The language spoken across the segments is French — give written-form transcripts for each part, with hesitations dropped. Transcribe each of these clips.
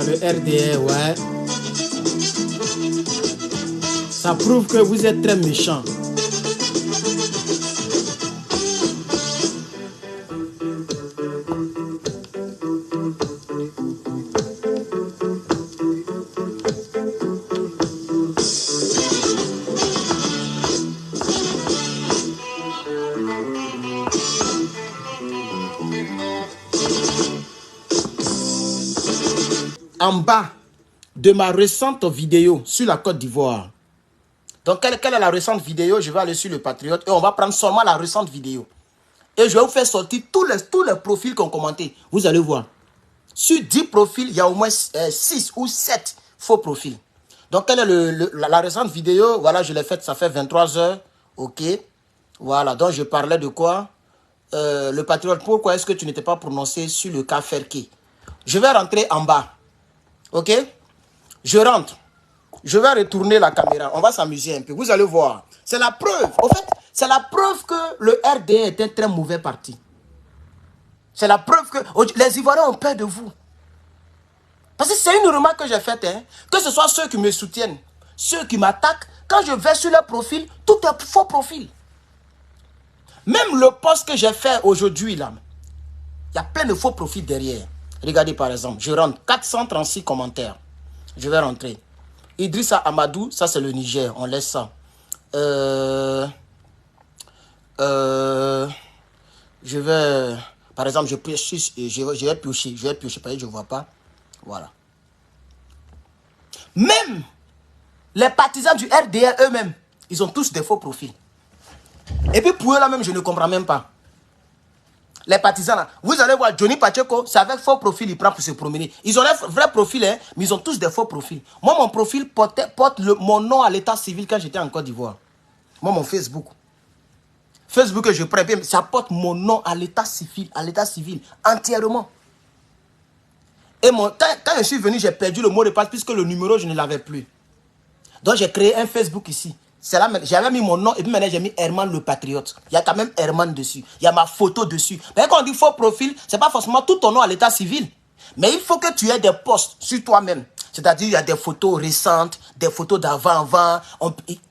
le RDR, ouais. Ça prouve que vous êtes très méchant. En bas de ma récente vidéo sur la Côte d'Ivoire. Donc, quelle est la récente vidéo? Je vais aller sur le Patriote et on va prendre seulement la récente vidéo. Et je vais vous faire sortir tous les profils qui ont commenté. Vous allez voir. Sur 10 profils, il y a au moins 6 ou 7 faux profils. Donc, quelle est la récente vidéo? Voilà, je l'ai faite, ça fait 23 heures. Ok. Voilà, donc je parlais de quoi? Le Patriote, pourquoi est-ce que tu n'étais pas prononcé sur le cas Ferké? Je vais rentrer en bas. Ok? Je rentre. Je vais retourner la caméra. On va s'amuser un peu. Vous allez voir. C'est la preuve. En fait, c'est la preuve que le RD est un très mauvais parti. C'est la preuve que les Ivoiriens ont peur de vous. Parce que c'est une remarque que j'ai faite. Hein, que ce soit ceux qui me soutiennent, ceux qui m'attaquent. Quand je vais sur leur profil, tout est faux profil. Même le post que j'ai fait aujourd'hui, là, il y a plein de faux profils derrière. Regardez par exemple, je rentre 436 commentaires. Je vais rentrer. Idrissa Amadou, ça c'est le Niger, on laisse ça. Je vais, par exemple, je vais piocher, parce que je ne vois pas. Voilà. Même les partisans du RDR eux-mêmes, ils ont tous des faux profils. Et puis pour eux là même, je ne comprends même pas. Les partisans là, vous allez voir Johnny Pacheco, c'est avec faux profil, il prend pour se promener. Ils ont un vrai profil, hein, mais ils ont tous des faux profils. Moi, mon profil porte mon nom à l'état civil quand j'étais en Côte d'Ivoire. Moi, mon Facebook. Facebook que je prends, ça porte mon nom à l'état civil, entièrement. Et quand je suis venu, j'ai perdu le mot de passe puisque le numéro, je ne l'avais plus. Donc, j'ai créé un Facebook ici. J'avais mis mon nom et puis maintenant j'ai mis Herman le Patriote. Il y a quand même Herman dessus. Il y a ma photo dessus. Mais quand on dit faux profil, c'est pas forcément tout ton nom à l'état civil. Mais il faut que tu aies des posts sur toi-même. C'est-à-dire il y a des photos récentes, des photos d'avant.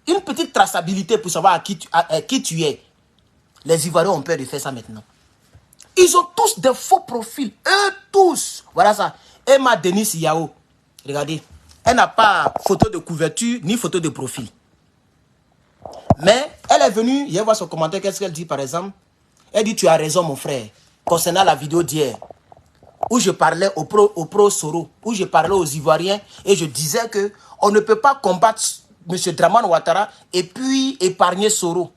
Une petite traçabilité pour savoir qui tu es. Les Ivoiriens ont peur de faire ça maintenant. Ils ont tous des faux profils. Eux tous. Voilà ça. Emma Denis Yao. Regardez. Elle n'a pas photo de couverture ni photo de profil. Mais elle est venue, hier voir son commentaire, qu'est-ce qu'elle dit par exemple? Elle dit, tu as raison mon frère, concernant la vidéo d'hier, où je parlais au pro Soro, où je parlais aux Ivoiriens, et je disais que on ne peut pas combattre M. Dramane Ouattara et puis épargner Soro.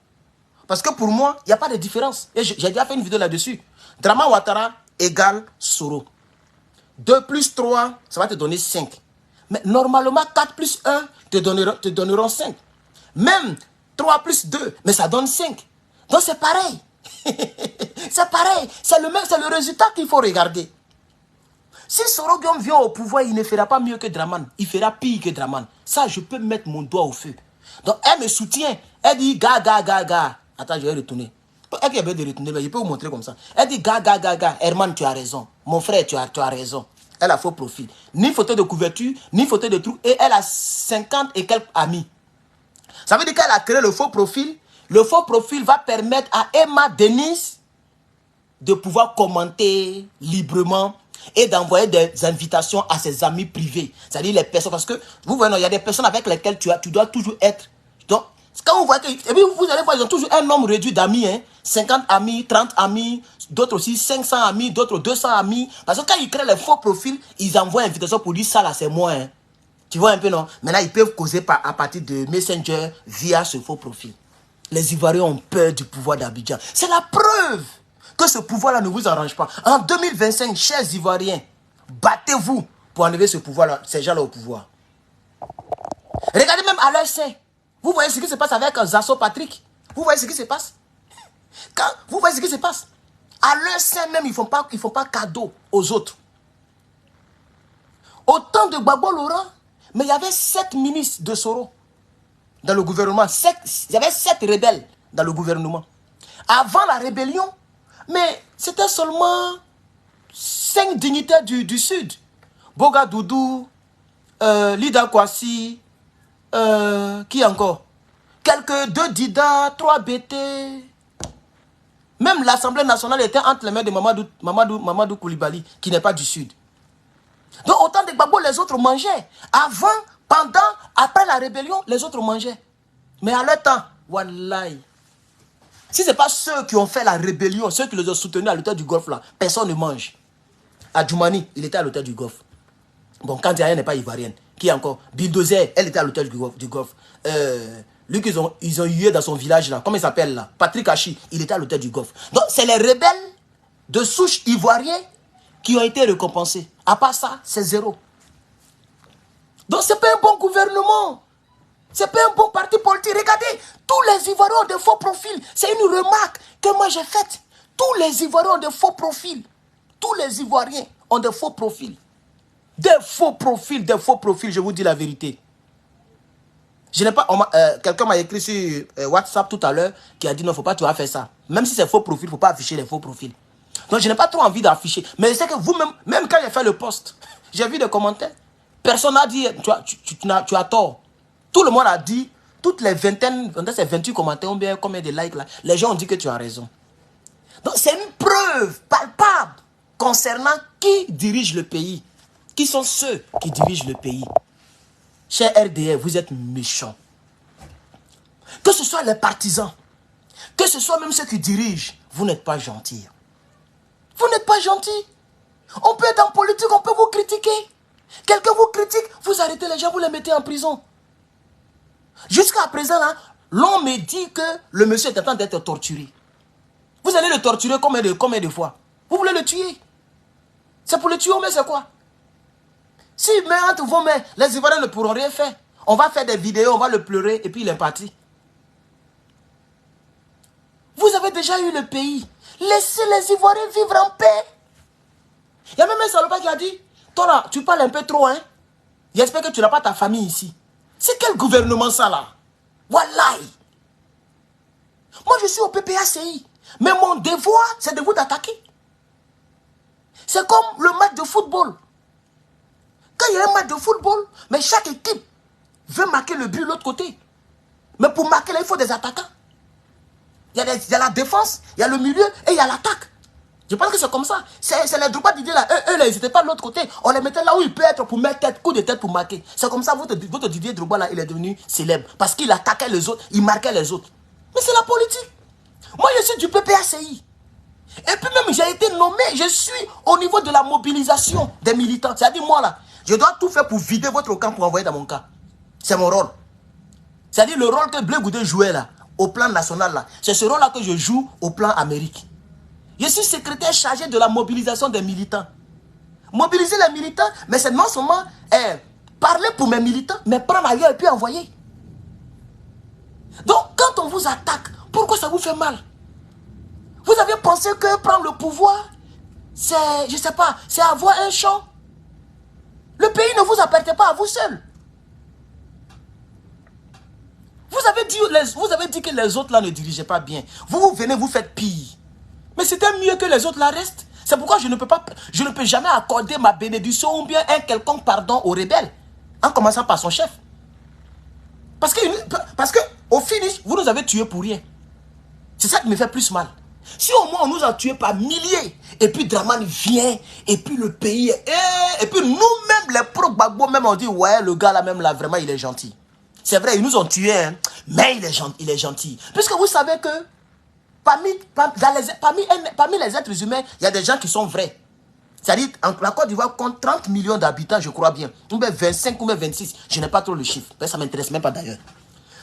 Parce que pour moi, il n'y a pas de différence. Et j'ai déjà fait une vidéo là-dessus. Dramane Ouattara égale Soro. 2 plus 3, ça va te donner 5. Mais normalement, 4 plus 1 te donneront 5. Même 3 plus 2, mais ça donne 5. Donc c'est pareil. C'est pareil. C'est le résultat qu'il faut regarder. Si Soro Guillaume vient au pouvoir, il ne fera pas mieux que Dramane. Il fera pire que Dramane. Ça, je peux mettre mon doigt au feu. Donc elle me soutient. Elle dit ga. Attends, je vais retourner. Elle qui a besoin de retourner, je peux vous montrer comme ça. Elle dit ga. Herman, tu as raison. Mon frère, tu as raison. Elle a faux profil. Ni photo de couverture, ni photo de trou. Et elle a 50 et quelques amis. Ça veut dire qu'elle a créé le faux profil. Le faux profil va permettre à Emma Denis de pouvoir commenter librement et d'envoyer des invitations à ses amis privés. C'est-à-dire les personnes, parce que vous voyez, il y a des personnes avec lesquelles tu dois toujours être. Donc, quand vous voyez que, et puis vous allez voir, ils ont toujours un nombre réduit d'amis. Hein, 50 amis, 30 amis, d'autres aussi 500 amis, d'autres 200 amis. Parce que quand ils créent les faux profils, ils envoient une invitation pour dire ça là, c'est moi. Hein. Tu vois un peu, non? Maintenant, ils peuvent causer à partir de Messenger via ce faux profil. Les Ivoiriens ont peur du pouvoir d'Abidjan. C'est la preuve que ce pouvoir-là ne vous arrange pas. En 2025, chers Ivoiriens, battez-vous pour enlever ce pouvoir-là, ces gens-là au pouvoir. Regardez même à leur sein. Vous voyez ce qui se passe avec Zasso Patrick? Vous voyez ce qui se passe? Vous voyez ce qui se passe? À leur sein même, ils ne font pas cadeau aux autres. Au temps de Gbagbo Laurent, mais il y avait 7 ministres de Soro dans le gouvernement. Il y avait 7 rebelles dans le gouvernement. Avant la rébellion, mais c'était seulement 5 dignitaires du Sud. Boga Doudou, Lida Kwasi, qui encore? Quelques 2 Dida, 3 BT. Même l'Assemblée nationale était entre les mains de Mamadou Koulibaly, qui n'est pas du Sud. Donc autant de Gbagbo, les autres mangeaient. Avant, pendant, après la rébellion, les autres mangeaient. Mais à leur temps, wallahi. Si ce n'est pas ceux qui ont fait la rébellion, ceux qui les ont soutenus à l'hôtel du Golfe, là, personne ne mange. Adjoumani, il était à l'hôtel du Golfe. Bon, Kandiaïa n'est pas ivoirienne. Qui encore? Bildozer, elle était à l'hôtel du Golfe. Lui qu'ils ont eu dans son village là, comment il s'appelle là? Patrick Hachi, il était à l'hôtel du Golfe. Donc c'est les rebelles de souche ivoirienne qui ont été récompensés. À part ça, c'est zéro. Donc c'est pas un bon gouvernement. C'est pas un bon parti politique. Regardez, tous les Ivoiriens ont des faux profils. C'est une remarque que moi j'ai faite. Tous les Ivoiriens ont des faux profils. Tous les Ivoiriens ont des faux profils. Des faux profils, je vous dis la vérité. Je n'ai pas. Quelqu'un m'a écrit sur WhatsApp tout à l'heure qui a dit non, il ne faut pas tu vas faire ça. Même si c'est faux profil, il ne faut pas afficher les faux profils. Donc je n'ai pas trop envie d'afficher. Mais je sais que vous-même, même quand j'ai fait le post, j'ai vu des commentaires. Personne n'a dit tu as tort. Tout le monde a dit, toutes les vingtaines, ces 28 commentaires, combien de likes là, les gens ont dit que tu as raison. Donc c'est une preuve palpable concernant qui dirige le pays. Qui sont ceux qui dirigent le pays? Cher RDR, vous êtes méchants. Que ce soit les partisans, que ce soit même ceux qui dirigent, vous n'êtes pas gentils. Vous n'êtes pas gentils. On peut être en politique, on peut vous critiquer. Quelqu'un vous critique, vous arrêtez les gens, vous les mettez en prison. Jusqu'à présent, là, l'on me dit que le monsieur est en train d'être torturé. Vous allez le torturer combien de fois? Vous voulez le tuer? C'est pour le tuer, mais c'est quoi? Si met entre vos mains, les Ivoiriens ne pourront rien faire. On va faire des vidéos, on va le pleurer et puis il est parti. Vous avez déjà eu le pays. Laissez les Ivoiriens vivre en paix. Il y a même un salopard qui a dit, toi là, tu parles un peu trop, hein? J'espère que tu n'as pas ta famille ici. C'est quel gouvernement ça là? Wallahi. Moi je suis au PPACI. Mais mon devoir, c'est de vous attaquer. C'est comme le match de football. Quand il y a un match de football, mais chaque équipe veut marquer le but de l'autre côté. Mais pour marquer là, il faut des attaquants. Il y a la défense, il y a le milieu et il y a l'attaque. Je pense que c'est comme ça. C'est les droits d'idée là. Eux, ils n'étaient pas de l'autre côté. On les mettait là où il peut être pour mettre coup de tête pour marquer. C'est comme ça votre Didier Drogba là, il est devenu célèbre. Parce qu'il attaquait les autres, il marquait les autres. Mais c'est la politique. Moi, je suis du PPACI. Et puis même, j'ai été nommé, je suis au niveau de la mobilisation des militants. C'est-à-dire moi là, je dois tout faire pour vider votre camp pour envoyer dans mon camp. C'est mon rôle. C'est-à-dire le rôle que Blé Goudé jouait là, au plan national là. C'est ce rôle là que je joue au plan Amérique. Je suis secrétaire chargé de la mobilisation des militants. Mobiliser les militants, mais c'est non seulement parler pour mes militants, mais prendre ailleurs et puis envoyer. Donc, quand on vous attaque, pourquoi ça vous fait mal? Vous avez pensé que prendre le pouvoir, c'est, je sais pas, c'est avoir un champ? Le pays ne vous appartient pas à vous seul. Vous avez dit que les autres là ne dirigeaient pas bien. Vous venez, vous faites pire. Mais c'était mieux que les autres là restent. C'est pourquoi je ne peux jamais accorder ma bénédiction ou bien un quelconque pardon aux rebelles. En commençant par son chef. Parce que au finish, vous nous avez tués pour rien. C'est ça qui me fait plus mal. Si au moins on nous a tués par milliers, et puis Dramane vient, et puis le pays, et puis nous-mêmes, les pro-Gbagbo, même on dit, ouais, le gars là même là, vraiment il est gentil. C'est vrai, ils nous ont tués, hein, mais il est gentil. Puisque vous savez que parmi les êtres humains, il y a des gens qui sont vrais. C'est-à-dire, la Côte d'Ivoire compte 30 millions d'habitants, je crois bien. Ou bien 25 ou bien 26, je n'ai pas trop le chiffre. Ça ne m'intéresse même pas d'ailleurs.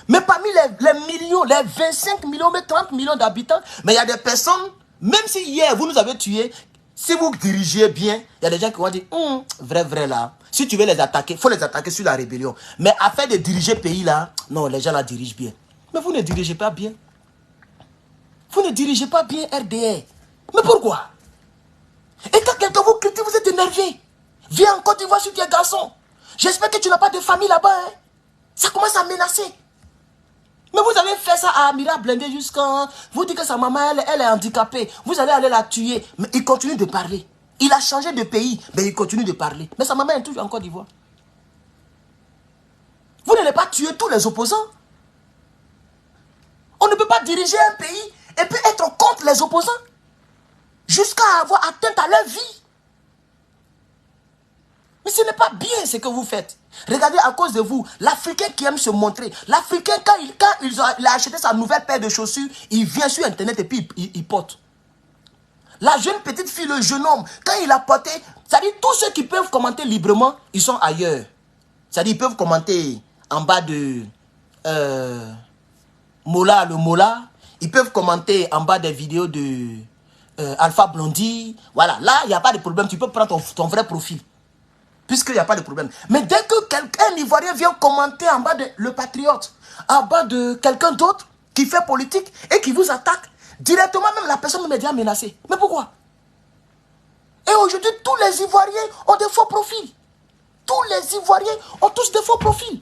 Mais parmi les millions, les 25 millions, mais 30 millions d'habitants, mais il y a des personnes, même si hier vous nous avez tués, si vous dirigiez bien, il y a des gens qui vont dire, vrai là, si tu veux les attaquer, il faut les attaquer sur la rébellion. Mais afin de diriger le pays là, non, les gens la dirigent bien. Mais vous ne dirigez pas bien. Vous ne dirigez pas bien RDR. Mais pourquoi? Et quand quelqu'un vous critique, vous êtes énervé. Viens en Côte d'Ivoire sur tes garçons. J'espère que tu n'as pas de famille là-bas. Hein? Ça commence à menacer. Mais vous avez fait ça à Amira Blindé jusqu'à... Vous dites que sa maman, elle est handicapée. Vous allez aller la tuer. Mais il continue de parler. Il a changé de pays, mais il continue de parler. Mais sa maman est toujours en Côte d'Ivoire. Vous n'allez pas tuer tous les opposants. On ne peut pas diriger un pays et puis être contre les opposants jusqu'à avoir atteinte à leur vie. Mais ce n'est pas bien ce que vous faites. Regardez, à cause de vous, l'Africain qui aime se montrer, l'Africain, quand il a acheté sa nouvelle paire de chaussures, il vient sur Internet et puis il porte. La jeune petite fille, le jeune homme, quand il a porté, c'est-à-dire tous ceux qui peuvent commenter librement, ils sont ailleurs. C'est-à-dire ils peuvent commenter en bas de Mola, le Mola. Ils peuvent commenter en bas des vidéos de Alpha Blondie. Voilà, là, il n'y a pas de problème. Tu peux prendre ton vrai profil. Puisqu'il n'y a pas de problème. Mais dès que quelqu'un Ivoirien vient commenter en bas de Le Patriote, en bas de quelqu'un d'autre qui fait politique et qui vous attaque, directement même la personne me dit menacée. Mais pourquoi? Et aujourd'hui, tous les Ivoiriens ont des faux profils. Tous les Ivoiriens ont tous des faux profils.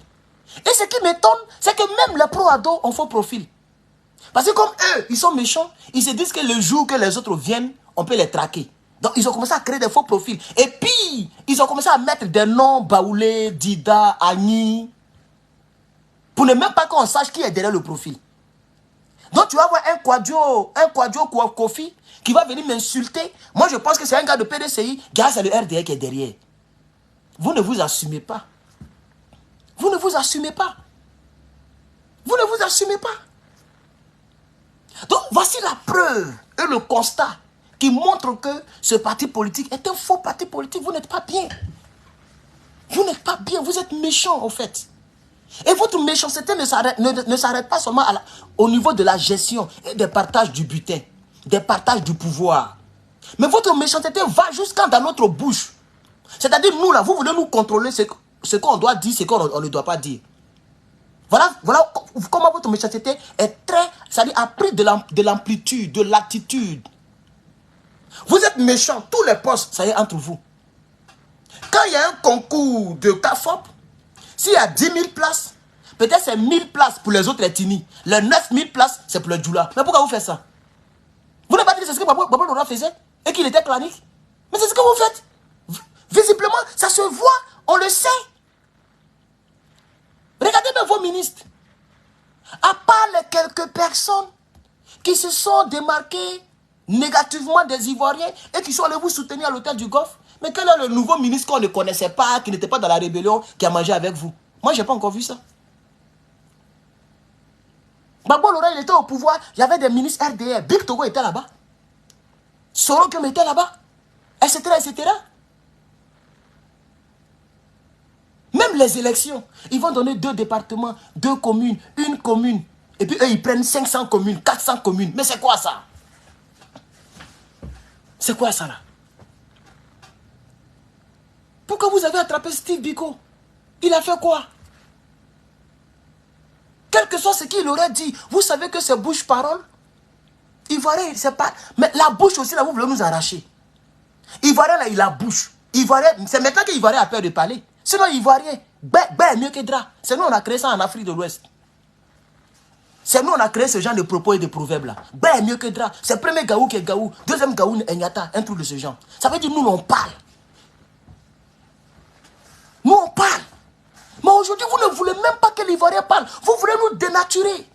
Et ce qui m'étonne, c'est que même les pro-ados ont faux profil. Parce que comme eux, ils sont méchants, ils se disent que le jour que les autres viennent, on peut les traquer. Donc, ils ont commencé à créer des faux profils. Et puis, ils ont commencé à mettre des noms, Baoulé, Dida, Agni, pour ne même pas qu'on sache qui est derrière le profil. Donc, tu vas voir un Kwadjo Kofi qui va venir m'insulter. Moi, je pense que c'est un gars de PDCI, grâce à le RDR qui est derrière. Vous ne vous assumez pas. Vous ne vous assumez pas. Vous ne vous assumez pas. Donc, voici la preuve et le constat qui montre que ce parti politique est un faux parti politique. Vous n'êtes pas bien. Vous n'êtes pas bien. Vous êtes méchant, en fait. Et votre méchanceté ne s'arrête pas seulement au niveau de la gestion et des partages du butin, des partages du pouvoir. Mais votre méchanceté va jusqu'à dans notre bouche. C'est-à-dire, nous, là, vous voulez nous contrôler ce qu'on doit dire, ce qu'on ne doit pas dire. Voilà comment votre méchanceté est très, c'est-à-dire, a pris de l'amplitude, de l'attitude. Vous êtes méchants, tous les postes, ça y est, entre vous. Quand il y a un concours de CAFOP, s'il y a 10 000 places, peut-être c'est 1000 places pour les autres ethnies. Les 9 000 places, c'est pour les Djoula. Mais pourquoi vous faites ça? Vous n'avez pas dit que c'est ce que Baba Laurent faisait et qu'il était clanique? Mais c'est ce que vous faites. Visiblement, ça se voit, on le sait. Regardez même vos ministres. À part les quelques personnes qui se sont démarquées négativement des Ivoiriens et qui sont allés vous soutenir à l'hôtel du Golfe. Mais quel est le nouveau ministre qu'on ne connaissait pas, qui n'était pas dans la rébellion, qui a mangé avec vous? Moi, je n'ai pas encore vu ça. Baba Laurent, il était au pouvoir, il y avait des ministres RDR. Big Togo était là-bas. Sorokiom était là-bas. Etc., etc. Même les élections, ils vont donner 2 départements, 2 communes, 1 commune. Et puis eux, ils prennent 500 communes, 400 communes. Mais c'est quoi ça? C'est quoi ça là? Pourquoi vous avez attrapé Steve Biko? Il a fait quoi? Quel que soit ce qu'il aurait dit, vous savez que c'est bouche-parole. Ivoirien, c'est pas... Mais la bouche aussi, là, vous voulez nous arracher. Ivoirien, là, il a bouche. Ivoirien, c'est maintenant que Ivoirien a peur de parler. Sinon, Ivoirien, est mieux que drap. C'est nous, on a créé ça en Afrique de l'Ouest. C'est nous, on a créé ce genre de propos et de proverbes là. Est mieux que drap. C'est le premier Gaou qui est Gaou. Deuxième Gaou est Nyata. Un truc de ce genre. Ça veut dire nous, on parle. Nous, on parle. Mais aujourd'hui, vous ne voulez même pas que l'Ivoirien parle. Vous voulez nous dénaturer.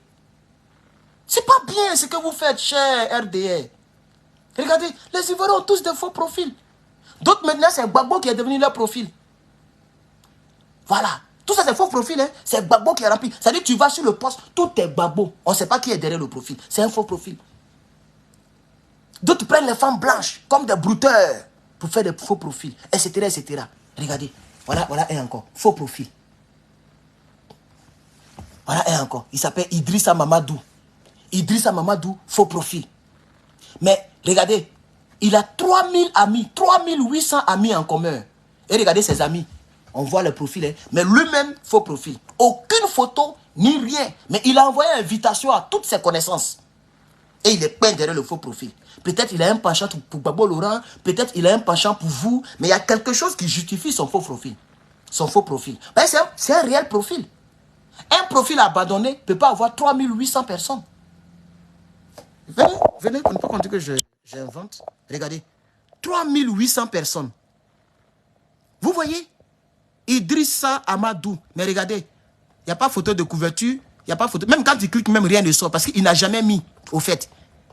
C'est pas bien ce que vous faites, cher RDR. Regardez, les Ivoiriens ont tous des faux profils. D'autres maintenant, c'est Gbagbo qui est devenu leur profil. Voilà. Tout ça, c'est faux profil. Hein? C'est Gbagbo qui est rempli. C'est-à-dire que tu vas sur le poste, tout est Gbagbo. On ne sait pas qui est derrière le profil. C'est un faux profil. D'autres prennent les femmes blanches comme des brouteurs pour faire des faux profils, etc., etc. Regardez. Voilà un encore. Faux profil. Voilà un encore. Il s'appelle Idrissa Mamadou. Idrissa Mamadou, faux profil. Mais regardez, il a 3000 amis, 3800 amis en commun. Et regardez ses amis. On voit le profil, hein. Mais lui-même, faux profil. Aucune photo, ni rien. Mais il a envoyé une invitation à toutes ses connaissances. Et il est peint derrière le faux profil. Peut-être il a un penchant pour Baba Laurent, peut-être il a un penchant pour vous, mais il y a quelque chose qui justifie son faux profil. Son faux profil. C'est un réel profil. Un profil abandonné ne peut pas avoir 3800 personnes. Venez, on ne peut pas dire que j'invente. Regardez. 3800 personnes. Vous voyez? Idrissa Amadou. Mais regardez, il n'y a pas photo de couverture. Il n'y a pas photo. Même quand tu cliques, même rien ne sort. Parce qu'il n'a jamais mis, au fait.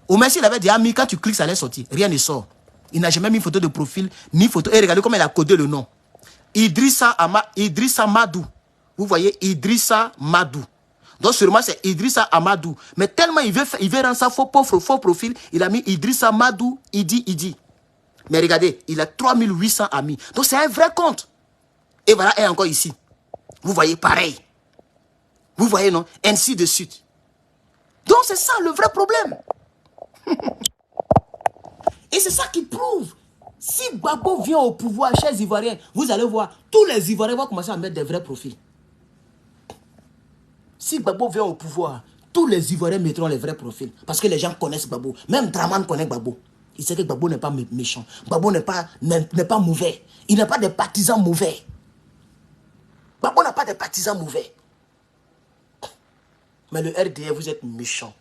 Au moins, s'il avait déjà mis, quand tu cliques, ça allait sortir. Rien ne sort. Il n'a jamais mis photo de profil, ni photo. Et regardez comment il a codé le nom. Idrissa Madou. Vous voyez, Idrissa Madou. Donc, sûrement, c'est Idrissa Amadou. Mais tellement il veut rendre ça faux profil, il a mis Idrissa Madou, Idi. Mais regardez, il a 3800 amis. Donc, c'est un vrai compte. Et voilà, et encore ici. Vous voyez, pareil. Vous voyez, non? Ainsi de suite. Donc, c'est ça le vrai problème. Et c'est ça qui prouve. Si Gbagbo vient au pouvoir, chers Ivoiriens, vous allez voir, tous les Ivoiriens vont commencer à mettre des vrais profils. Si Gbagbo vient au pouvoir, tous les Ivoiriens mettront les vrais profils. Parce que les gens connaissent Gbagbo. Même Draman connaît Gbagbo. Il sait que Gbagbo n'est pas méchant. Gbagbo n'est pas mauvais. Il n'a pas de partisans mauvais. Gbagbo n'a pas de partisans mauvais. Mais le RDR, vous êtes méchant.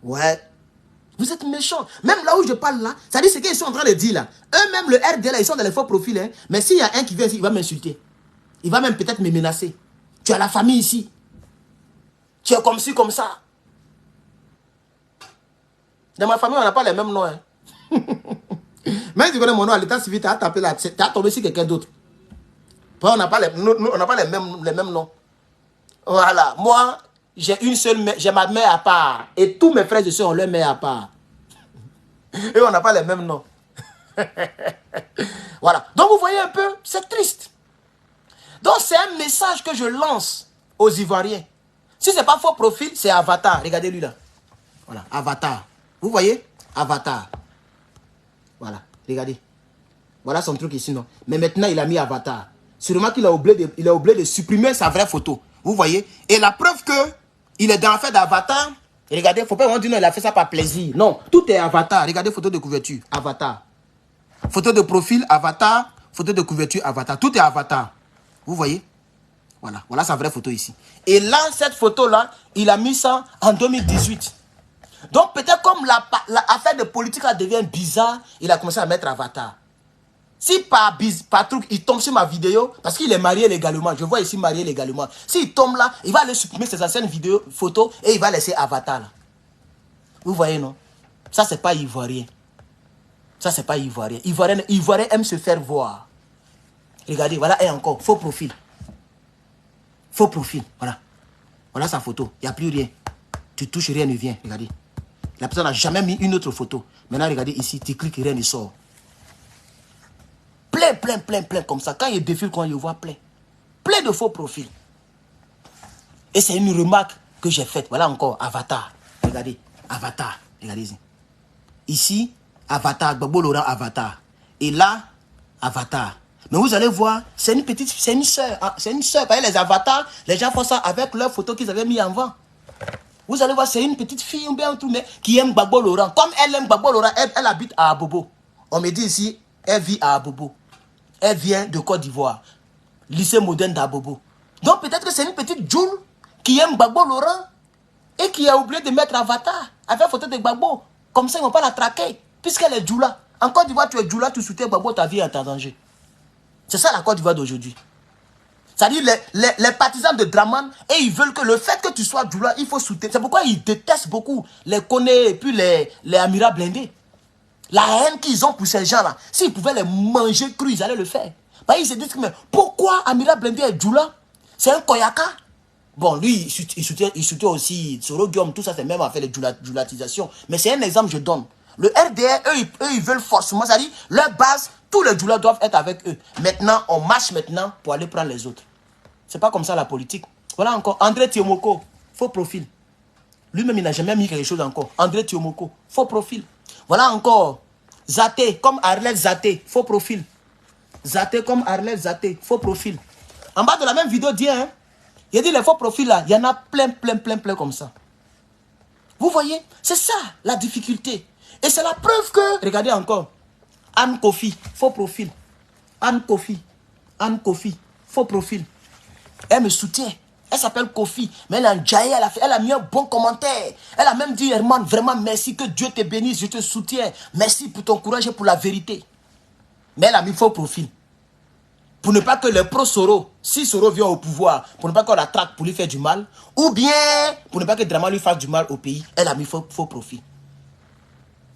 Ouais. Vous êtes méchant. Même là où je parle là, ça dit ce qu'ils sont en train de dire là. Eux-mêmes, le RDR, là, ils sont dans les faux profils. Hein. Mais s'il y a un qui vient ici, il va m'insulter. Il va même peut-être me menacer. Tu as la famille ici. Tu es comme ci, comme ça. Dans ma famille, on n'a pas les mêmes noms. Hein. Même si tu connais mon nom à l'état civil, tu as tapé là, tu as tombé sur quelqu'un d'autre. On n'a pas les mêmes noms. Voilà. Moi, j'ai ma mère à part. Et tous mes frères et soeurs ont leur mère à part. Et on n'a pas les mêmes noms. Voilà. Donc vous voyez un peu, c'est triste. Donc c'est un message que je lance aux Ivoiriens. Si ce n'est pas faux profil, c'est Avatar. Regardez lui là. Voilà, Avatar. Vous voyez? Avatar. Voilà, regardez. Voilà son truc ici, non? Mais maintenant, il a mis Avatar. Sûrement qu'il a oublié de supprimer sa vraie photo. Vous voyez? Et la preuve que il est dans l'affaire d'Avatar. Regardez, il ne faut pas vraiment dire non, il a fait ça par plaisir. Non, tout est Avatar. Regardez, photo de couverture, Avatar. Photo de profil, Avatar. Photo de couverture, Avatar. Tout est Avatar. Vous voyez? Voilà, voilà sa vraie photo ici. Et là, cette photo-là, il a mis ça en 2018. Donc, peut-être comme l'affaire de politique là devient bizarre, il a commencé à mettre Avatar. Si par truc, il tombe sur ma vidéo, parce qu'il est marié légalement, je vois ici marié légalement. S'il tombe là, il va aller supprimer ses anciennes vidéos, photos, et il va laisser Avatar là. Vous voyez, non? Ça, c'est pas ivoirien. Ça, c'est pas ivoirien. Ivoirien aime se faire voir. Regardez, voilà, et encore, faux profil. Faux profil, voilà. Voilà sa photo, il n'y a plus rien. Tu touches, rien ne vient, regardez. La personne n'a jamais mis une autre photo. Maintenant, regardez ici, tu cliques, rien ne sort. Plein, comme ça. Quand il défile, quand il voit plein. Plein de faux profils. Et c'est une remarque que j'ai faite. Voilà encore, Avatar. Regardez, Avatar. Regardez ici. Ici, Avatar, Gbagbo Laurent, Avatar. Et là, Avatar. Mais vous allez voir, c'est une petite, c'est une soeur. Hein, c'est une soeur. Vous voyez les avatars, les gens font ça avec leurs photos qu'ils avaient mis avant. Vous allez voir, c'est une petite fille ou bien un truc, mais qui aime Gbagbo Laurent. Comme elle aime Gbagbo Laurent, elle habite à Abobo. On me dit ici, elle vit à Abobo. Elle vient de Côte d'Ivoire. Lycée moderne d'Abobo. Donc peut-être que c'est une petite Joule qui aime Gbagbo Laurent et qui a oublié de mettre Avatar avec photo de Gbagbo. Comme ça, ils ne vont pas la traquer. Puisqu'elle est Djoula. En Côte d'Ivoire, tu es Djoula, tu soutiens Gbagbo, ta vie est en danger. C'est ça la Côte d'Ivoire d'aujourd'hui. C'est-à-dire les partisans de Draman, et ils veulent que le fait que tu sois Djoula, il faut soutenir. C'est pourquoi ils détestent beaucoup les Kone et puis les Amira blindés. La haine qu'ils ont pour ces gens-là, s'ils pouvaient les manger crus, ils allaient le faire. Bah, ils se disent, mais pourquoi Amira blindé est Djoula? C'est un Koyaka. Bon, lui, il soutient aussi Soro Guillaume, tout ça, c'est même affaire de djoulatisation. Mais c'est un exemple, je donne. Le RDR, eux, ils veulent forcément, c'est-à-dire, leur base, tous les Djoulas doivent être avec eux. Maintenant, on marche maintenant pour aller prendre les autres. C'est pas comme ça la politique. Voilà encore, André Thiomoko, faux profil. Lui-même, il n'a jamais mis quelque chose encore. André Thiomoko, faux profil. Voilà encore, Zaté, comme Arlette Zaté, faux profil. Zaté comme Arlette Zaté, faux profil. En bas de la même vidéo, dit, hein, il a dit les faux profils là, il y en a plein comme ça. Vous voyez, c'est ça la difficulté. Et c'est la preuve que, regardez encore, Anne Kofi, faux profil. Anne Kofi, faux profil. Elle me soutient. Elle s'appelle Kofi, mais elle a un jaillet, elle a mis un bon commentaire. Elle a même dit, Herman, vraiment merci, que Dieu te bénisse, je te soutiens. Merci pour ton courage et pour la vérité. Mais elle a mis faux profil. Pour ne pas que le pro-Soro, si Soro vient au pouvoir, pour ne pas qu'on la traque pour lui faire du mal, ou bien pour ne pas que Drama lui fasse du mal au pays, elle a mis faux profil.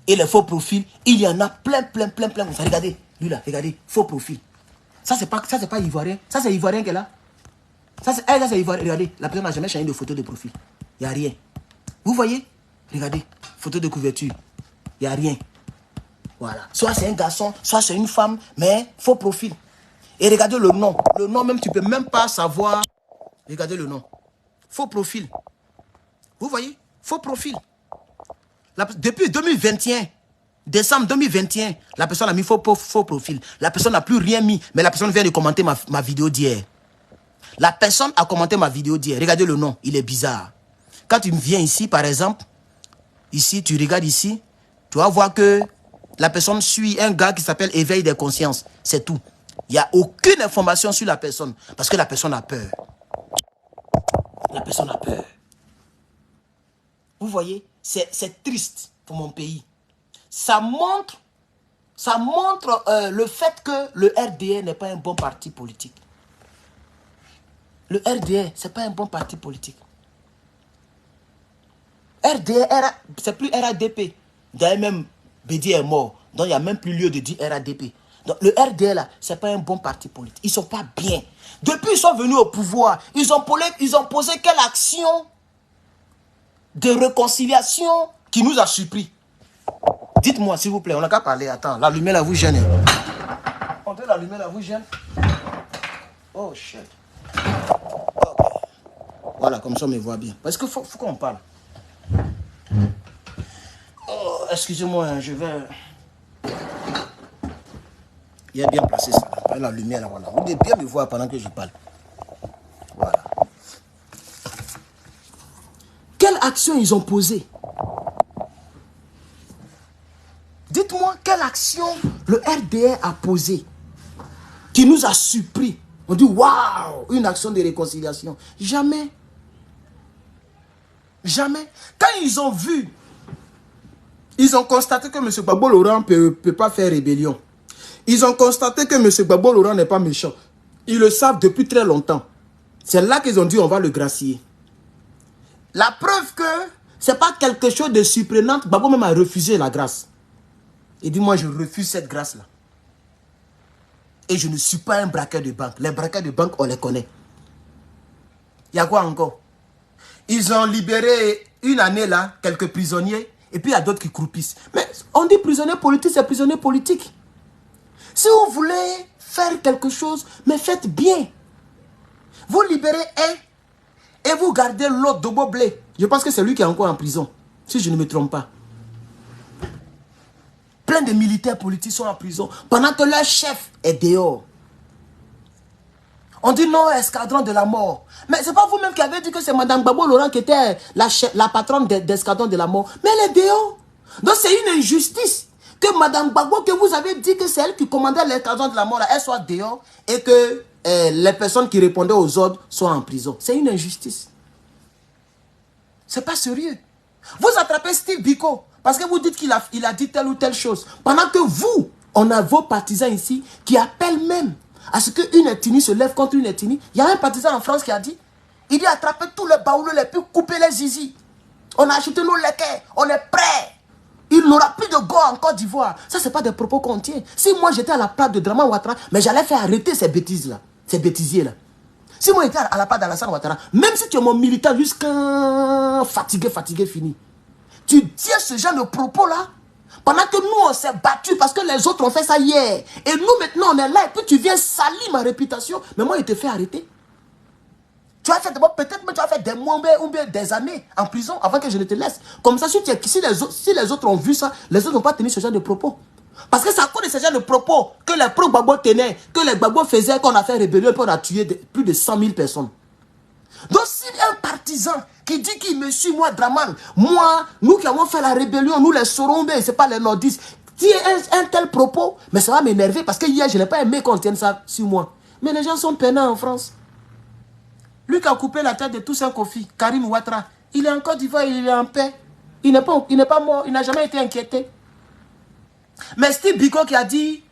Et les faux profils, il y en a plein. Vous regardez, lui là, regardez, faux profil. Ça, c'est pas ivoirien. Ça, c'est ivoirien qu'elle a. Ça, c'est ivoirien. Regardez, la personne n'a jamais changé de photo de profil. Il n'y a rien. Vous voyez? Regardez, photo de couverture. Il n'y a rien. Voilà. Soit c'est un garçon, soit c'est une femme, mais faux profil. Et regardez le nom. Le nom même, tu ne peux même pas savoir. Regardez le nom. Faux profil. Vous voyez? Faux profil. Depuis 2021, décembre 2021, la personne a mis faux profil. La personne n'a plus rien mis, mais la personne vient de commenter ma vidéo d'hier. La personne a commenté ma vidéo d'hier. Regardez le nom, il est bizarre. Quand tu viens ici, par exemple, ici, tu regardes ici, tu vas voir que la personne suit un gars qui s'appelle Éveil des consciences. C'est tout. Il n'y a aucune information sur la personne, parce que la personne a peur. La personne a peur. Vous voyez, c'est triste pour mon pays. Ça montre le fait que le RDR n'est pas un bon parti politique. Le RDR, ce n'est pas un bon parti politique. RDR, c'est plus RADP. D'ailleurs, même Bédi est mort. Donc, il n'y a même plus lieu de dire RADP. Donc, le RDR, là, ce n'est pas un bon parti politique. Ils ne sont pas bien. Depuis qu'ils sont venus au pouvoir, ils ont posé quelle action de réconciliation qui nous a surpris? Dites-moi, s'il vous plaît, on n'a qu'à parler. Attends, la lumière, là, vous gêne. On dit la lumière, là, vous gêne. Oh, shit. Okay. Voilà, comme ça, on me voit bien. Parce qu'il faut qu'on parle. Oh, excusez-moi, je vais... Il a bien placé ça. La lumière, là, voilà. Vous devez bien me voir pendant que je parle. Voilà. Quelle action ils ont posée? Dites-moi, quelle action le RDR a posée qui nous a surpris? On dit, waouh, une action de réconciliation. Jamais. Jamais. Quand ils ont vu, ils ont constaté que M. Gbagbo Laurent ne peut pas faire rébellion. Ils ont constaté que M. Gbagbo Laurent n'est pas méchant. Ils le savent depuis très longtemps. C'est là qu'ils ont dit, on va le gracier. La preuve que ce n'est pas quelque chose de surprenant. Gbagbo même a refusé la grâce. Il dit, moi, je refuse cette grâce-là. Et je ne suis pas un braqueur de banque. Les braqueurs de banque, on les connaît. Il y a quoi encore? Ils ont libéré une année, là, quelques prisonniers. Et puis, il y a d'autres qui croupissent. Mais on dit prisonnier politique, c'est prisonnier politique. Si vous voulez faire quelque chose, mais faites bien. Vous libérez un et vous gardez l'autre de Boblé. Je pense que c'est lui qui est encore en prison, si je ne me trompe pas. Plein de militaires politiques sont en prison pendant que leur chef est dehors. On dit non, escadron de la mort. Mais ce n'est pas vous-même qui avez dit que c'est Mme Gbagbo Laurent qui était la patronne d'escadron de la mort. Mais elle est dehors. Donc c'est une injustice que Mme Gbagbo, que vous avez dit que c'est elle qui commandait l'escadron de la mort, là, elle soit dehors et que les personnes qui répondaient aux ordres soient en prison. C'est une injustice. C'est pas sérieux. Vous attrapez Steve Biko parce que vous dites qu'il a dit telle ou telle chose. Pendant que vous, on a vos partisans ici qui appellent même à ce qu'une ethnie se lève contre une ethnie. Il y a un partisan en France qui a dit, il dit attraper tous les baoulés, les plus couper les zizi. On a acheté nos laquais, on est prêts. Il n'aura plus de go en Côte d'Ivoire. Ça, ce n'est pas des propos qu'on tient. Si moi j'étais à la place de Draman Ouattara, mais j'allais faire arrêter ces bêtises-là, ces bêtisiers-là. Si moi j'étais à la place d'Alassane Ouattara, même si tu es mon militant jusqu'à fatigué, fini, tu tiens ce genre de propos-là, pendant que nous, on s'est battus parce que les autres ont fait ça hier. Et nous, maintenant, on est là et puis tu viens salir ma réputation. Mais moi, il te fait arrêter. Tu as fait peut-être tu as fait des mois ou bien des années en prison avant que je ne te laisse. Comme ça, si les autres ont vu ça, les autres n'ont pas tenu ce genre de propos. Parce que c'est à cause de ce genre de propos que les pro-Gbagbo tenaient, que les Gbagbo faisaient, qu'on a fait rébellion et qu'on a tué plus de 100 000 personnes. Donc, si un partisan qui dit qu'il me suit, moi, Draman, moi, nous qui avons fait la rébellion, nous les Sorombe, ce n'est pas les nordistes, dit un tel propos, mais ça va m'énerver parce que hier, je n'ai pas aimé qu'on tienne ça sur moi. Mais les gens sont peinants en France. Lui qui a coupé la tête de tous ses Kofi, Karim Ouattara, il est en Côte d'Ivoire, il est en paix. Il n'est pas mort, il n'a jamais été inquiété. Mais Steve Biko qui a dit,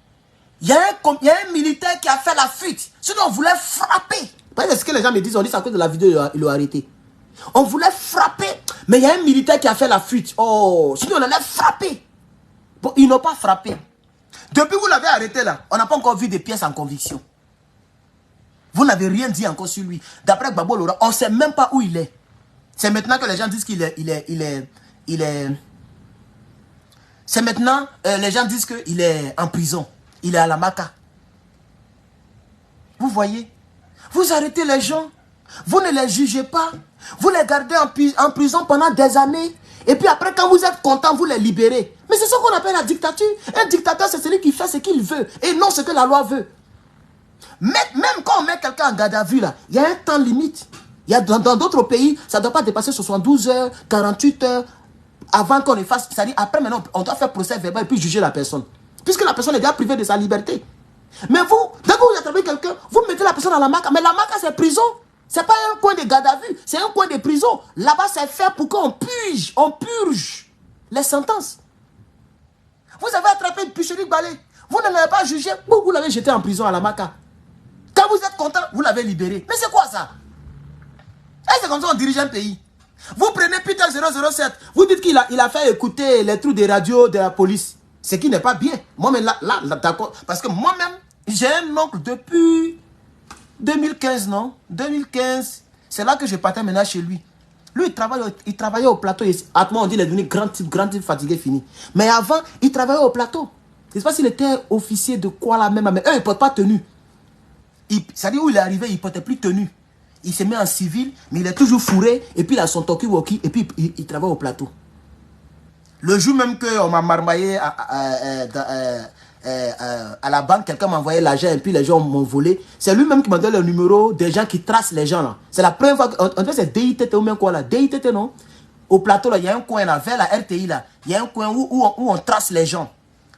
Il y a un militaire qui a fait la fuite. Sinon, on voulait frapper. Parce que ce que les gens me disent, on dit c'est à cause de la vidéo, ils l'ont arrêté. On voulait frapper, mais il y a un militaire qui a fait la fuite. Oh, sinon on allait frapper. Bon, ils n'ont pas frappé. Depuis que vous l'avez arrêté là, on n'a pas encore vu des pièces en conviction. Vous n'avez rien dit encore sur lui. D'après Gbagbo Laurent, on ne sait même pas où il est. C'est maintenant que les gens disent qu'il est... C'est maintenant, les gens disent qu'il est en prison. Il est à la Maca. Vous voyez? Vous arrêtez les gens. Vous ne les jugez pas. Vous les gardez en prison pendant des années. Et puis après, quand vous êtes content, vous les libérez. Mais c'est ce qu'on appelle la dictature. Un dictateur, c'est celui qui fait ce qu'il veut. Et non ce que la loi veut. Même quand on met quelqu'un en garde à vue, là, il y a un temps limite. Il y a dans d'autres pays, ça ne doit pas dépasser 72 heures, 48 heures, avant qu'on le fasse. C'est-à-dire, après, maintenant, on doit faire procès verbal et puis juger la personne. Puisque la personne est déjà privée de sa liberté. Mais vous, dès que vous attrapez quelqu'un, vous mettez la personne à la Maca. Mais la Maca, c'est prison. Ce n'est pas un coin de garde à vue, c'est un coin de prison. Là-bas, c'est fait pour qu'on purge les sentences. Vous avez attrapé Picheric Balé. Vous ne l'avez pas jugé, vous l'avez jeté en prison à la Maca. Quand vous êtes content, vous l'avez libéré. Mais c'est quoi ça? Et c'est comme ça qu'on dirige un pays. Vous prenez Peter 007, vous dites qu'il a fait écouter les trous des radios de la police. Ce qui n'est pas bien. Moi-même, là d'accord. Parce que moi-même, j'ai un oncle depuis 2015, non? 2015, c'est là que je partais maintenant chez lui. Lui, il travaillait au plateau. À moi, on dit qu'il est devenu grand type fatigué, fini. Mais avant, il travaillait au plateau. Je ne sais pas s'il était officier de quoi là même. Mais eux, ils ne portent pas tenue. C'est-à-dire où il est arrivé, il ne portait plus tenue. Il se met en civil, mais il est toujours fourré. Et puis il a son talkie-walkie. Et puis il travaille au plateau. Le jour même qu'on m'a marmaillé à la banque, quelqu'un m'a envoyé l'argent et puis les gens m'ont volé. C'est lui-même qui m'a donné le numéro des gens qui tracent les gens là. C'est la première fois que c'est DITT ou même quoi là. DITT non. Au plateau là, il y a un coin là, vers la RTI là. Il y a un coin où on trace les gens.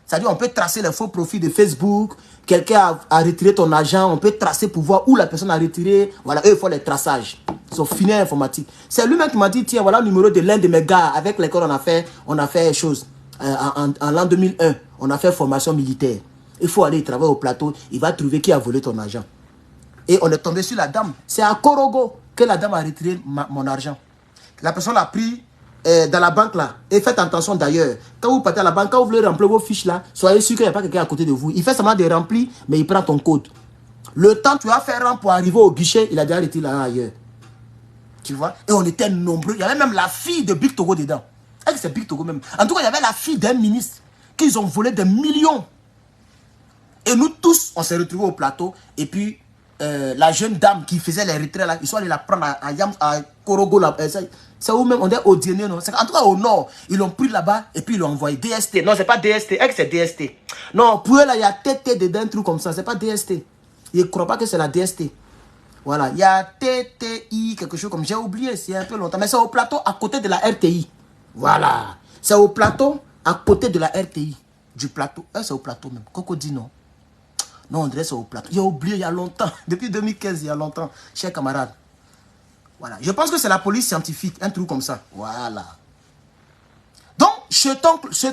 C'est-à-dire on peut tracer les faux profils de Facebook. Quelqu'un a retiré ton argent, on peut tracer pour voir où la personne a retiré. Voilà, eux ils font les traçages. Ils sont finis informatique. C'est lui-même qui m'a dit, tiens, voilà le numéro de l'un de mes gars avec lesquels on a fait chose. En l'an 2001, on a fait formation militaire. Il faut aller travailler au plateau, il va trouver qui a volé ton argent. Et on est tombé sur la dame. C'est à Korogo que la dame a retiré mon argent. La personne l'a pris dans la banque là. Et faites attention d'ailleurs. Quand vous partez à la banque, quand vous voulez remplir vos fiches là, soyez sûr qu'il n'y a pas quelqu'un à côté de vous. Il fait semblant de remplir, mais il prend ton code. Le temps que tu vas faire rang pour arriver au guichet, il a déjà retiré l'argent ailleurs. Tu vois? Et on était nombreux. Il y avait même la fille de Big Togo dedans. C'est Big Togo même. En tout cas, il y avait la fille d'un ministre qu'ils ont volé des millions. Et nous tous, on s'est retrouvés au plateau. Et puis, la jeune dame qui faisait les retraits là, ils sont allés la prendre à Korogo là. C'est où même, on est au Diené, non? En tout cas, au nord, ils l'ont pris là-bas et puis ils l'ont envoyé. DST. Non, c'est pas DST. C'est DST. Non, pour eux là, il y a TT dedans, un truc comme ça. C'est pas DST. Ils ne croient pas que c'est la DST. Voilà, il y a TTI, quelque chose comme j'ai oublié, c'est un peu longtemps. Mais c'est au plateau à côté de la RTI. Voilà. C'est au plateau à côté de la RTI. Du plateau. C'est au plateau même. Coco dit non. Non, on dirait c'est au plateau. J'ai oublié il y a longtemps. Depuis 2015, il y a longtemps. Chers camarades. Voilà. Je pense que c'est la police scientifique. Un truc comme ça. Voilà. Donc, cet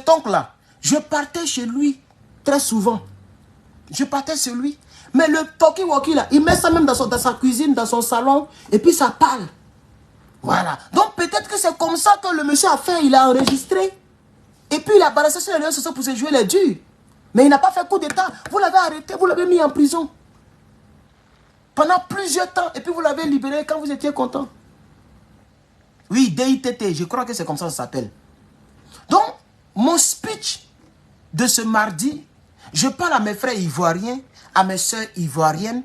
oncle-là, je partais chez lui très souvent. Je partais chez lui. Mais le talkie-walkie là, il met ça même dans sa cuisine, dans son salon, et puis ça parle. Voilà. Donc peut-être que c'est comme ça que le monsieur a fait, il a enregistré. Et puis il a balancé sur les réseaux sociaux pour se jouer les durs. Mais il n'a pas fait coup d'état. Vous l'avez arrêté, vous l'avez mis en prison. Pendant plusieurs temps, et puis vous l'avez libéré quand vous étiez content. Oui, DITT, je crois que c'est comme ça que ça s'appelle. Donc, mon speech de ce mardi, je parle à mes frères ivoiriens, à mes soeurs ivoiriennes,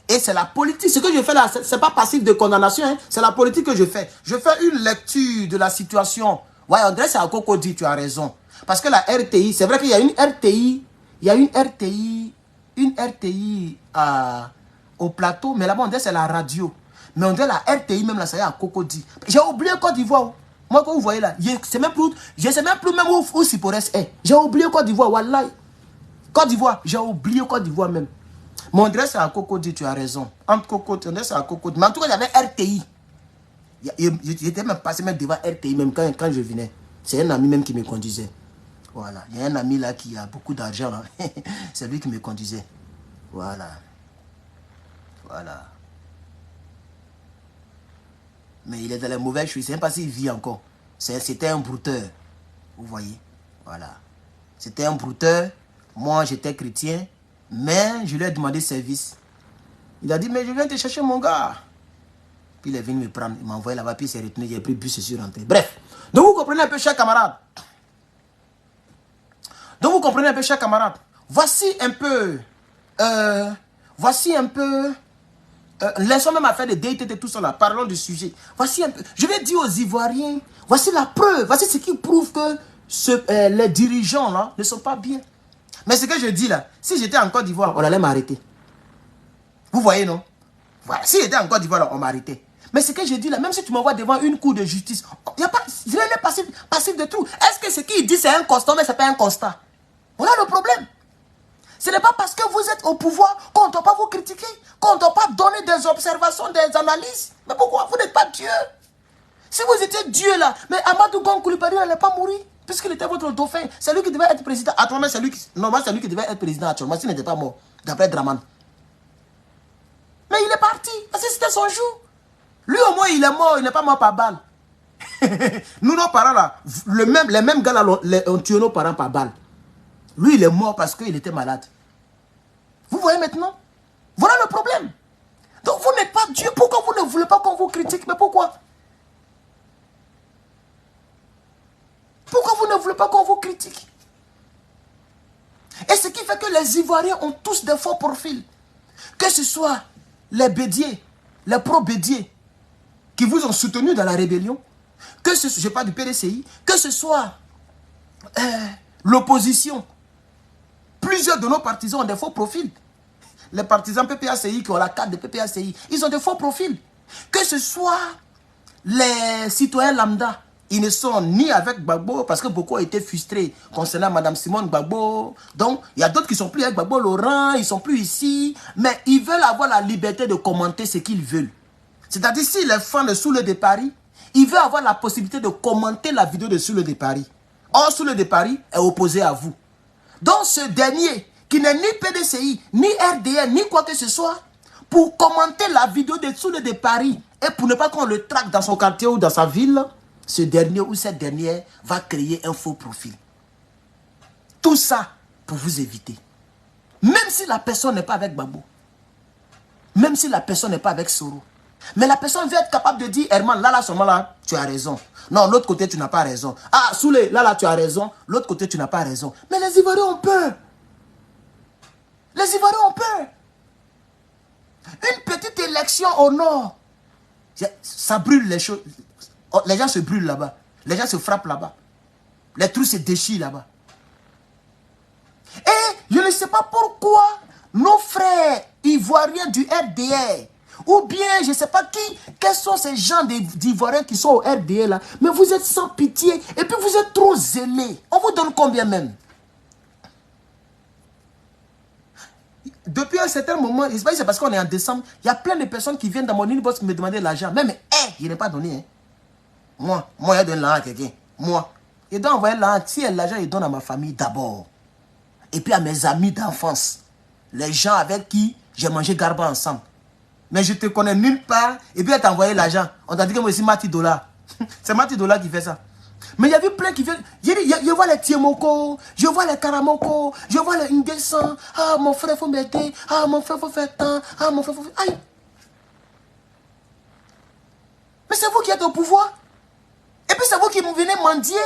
et c'est la politique. Ce que je fais là, ce n'est pas passif de condamnation, hein, c'est la politique que je fais. Je fais une lecture de la situation. Ouais, André, c'est à Coco dit, tu as raison. Parce que la RTI, c'est vrai qu'il y a une RTI, au plateau, mais là-bas, on dit c'est la radio. Mais on dit la RTI, même là, ça y est à Coco dit. J'ai oublié Côte d'Ivoire. Moi, quand vous voyez là, je ne sais même plus même où Sipores est. J'ai oublié Côte d'Ivoire, wallahi. Côte d'Ivoire, j'ai oublié Côte d'Ivoire même. Mon adresse c'est à Cocody, tu as raison. Entre Cocody, on c'est à Cocody. Mais en tout cas, il y avait RTI. J'étais même passé même devant RTI, même quand je venais. C'est un ami même qui me conduisait. Voilà. Il y a un ami là qui a beaucoup d'argent. C'est lui qui me conduisait. Voilà. Voilà. Mais il est dans les mauvaises choses. Je ne sais même pas s'il vit encore. C'était un brouteur. Vous voyez. Voilà. C'était un brouteur. Moi, j'étais chrétien. Mais je lui ai demandé service. Il a dit, mais je viens te chercher mon gars. Puis il est venu me prendre. Il m'a envoyé là-bas. Puis il s'est retenu. Il a pris le bus et je suis rentré. Bref. Donc vous comprenez un peu, chers camarades. Donc vous comprenez un peu, chers camarades. Voici un peu... laissons même à faire des déités et tout ça là. Parlons du sujet. Voici un peu... Je vais dire aux Ivoiriens, voici la preuve. Voici ce qui prouve que les dirigeants là ne sont pas bien. Mais ce que je dis là, si j'étais en Côte d'Ivoire, on allait m'arrêter. Vous voyez, non? Voilà. Si j'étais en Côte d'Ivoire, on m'arrêtait. Mais ce que je dis là, même si tu m'envoies devant une cour de justice, il n'y a pas... rien n'est passif de tout. Est-ce que ce qu'il dit c'est un constat, mais ce n'est pas un constat? Voilà le problème. Ce n'est pas parce que vous êtes au pouvoir qu'on ne doit pas vous critiquer, qu'on ne doit pas donner des observations, des analyses. Mais pourquoi? Vous n'êtes pas Dieu. Si vous étiez Dieu là, mais Amadou Gon Coulibaly n'allait pas mourir, puisqu'il était votre dauphin. C'est lui qui devait être président. Actuellement, c'est lui qui devait être président actuellement, s'il n'était pas mort, d'après Draman. Mais il est parti, parce que c'était son jour. Lui au moins, il est mort, il n'est pas mort par balle. Nous, nos parents là, les mêmes gars là, ont tué nos parents par balle. Lui, il est mort parce qu'il était malade. Vous voyez maintenant? Voilà le problème. Donc, vous n'êtes pas Dieu. Pourquoi vous ne voulez pas qu'on vous critique? Mais pourquoi? Pourquoi vous ne voulez pas qu'on vous critique? Et ce qui fait que les Ivoiriens ont tous des faux profils. Que ce soit les Bédiers, les pro-Bédiers, qui vous ont soutenu dans la rébellion, que ce soit, je parle du PDCI, que ce soit l'opposition. Plusieurs de nos partisans ont des faux profils. Les partisans PPACI qui ont la carte de PPACI, ils ont des faux profils. Que ce soit les citoyens lambda, ils ne sont ni avec Gbagbo, parce que beaucoup ont été frustrés concernant Mme Simone Gbagbo. Donc, il y a d'autres qui ne sont plus avec Gbagbo Laurent, ils ne sont plus ici. Mais ils veulent avoir la liberté de commenter ce qu'ils veulent. C'est-à-dire, si les fans de Soule de Paris, ils veulent avoir la possibilité de commenter la vidéo de Soule de Paris. Or, Soule de Paris est opposé à vous. Donc, ce dernier, qui n'est ni PDCI, ni RDN, ni quoi que ce soit, pour commenter la vidéo de Soule de Paris, et pour ne pas qu'on le traque dans son quartier ou dans sa ville, ce dernier ou cette dernière va créer un faux profil. Tout ça pour vous éviter. Même si la personne n'est pas avec Gbagbo, même si la personne n'est pas avec Soro, mais la personne veut être capable de dire, Herman, là, seulement là, tu as raison. Non, l'autre côté, tu n'as pas raison. Ah, Soule, là, tu as raison. L'autre côté, tu n'as pas raison. Mais les Ivoiriens ont peur. Les Ivoiriens ont peur. Une petite élection au nord, ça brûle les choses. Les gens se brûlent là-bas. Les gens se frappent là-bas. Les trous se déchirent là-bas. Et je ne sais pas pourquoi nos frères ivoiriens du RDR, ou bien je ne sais pas quels sont ces gens d'Ivoiriens qui sont au RDR là, mais vous êtes sans pitié et puis vous êtes trop zélés. On vous donne combien même? Depuis un certain moment, c'est parce qu'on est en décembre, il y a plein de personnes qui viennent dans mon inbox me demander l'argent. Même, je n'ai pas donné. Hein. Moi, je donne l'argent à quelqu'un. Moi, je dois envoyer l'argent. Si l'argent, je donne à ma famille d'abord. Et puis à mes amis d'enfance. Les gens avec qui j'ai mangé garba ensemble. Mais je te connais nulle part. Et puis elle t'a envoyé l'argent. On t'a dit que moi aussi Mati Dollar. C'est Mati Dollar qui fait ça. Mais il y avait plein qui viennent. Je vois les Tiemoko, je vois les Karamoko, je vois les Ingesan. Ah, mon frère, faut m'aider. Ah, mon frère, faut faire tant. Ah, mon frère, faut faire... Aïe. Mais c'est vous qui êtes au pouvoir. Et puis c'est vous qui venez mendier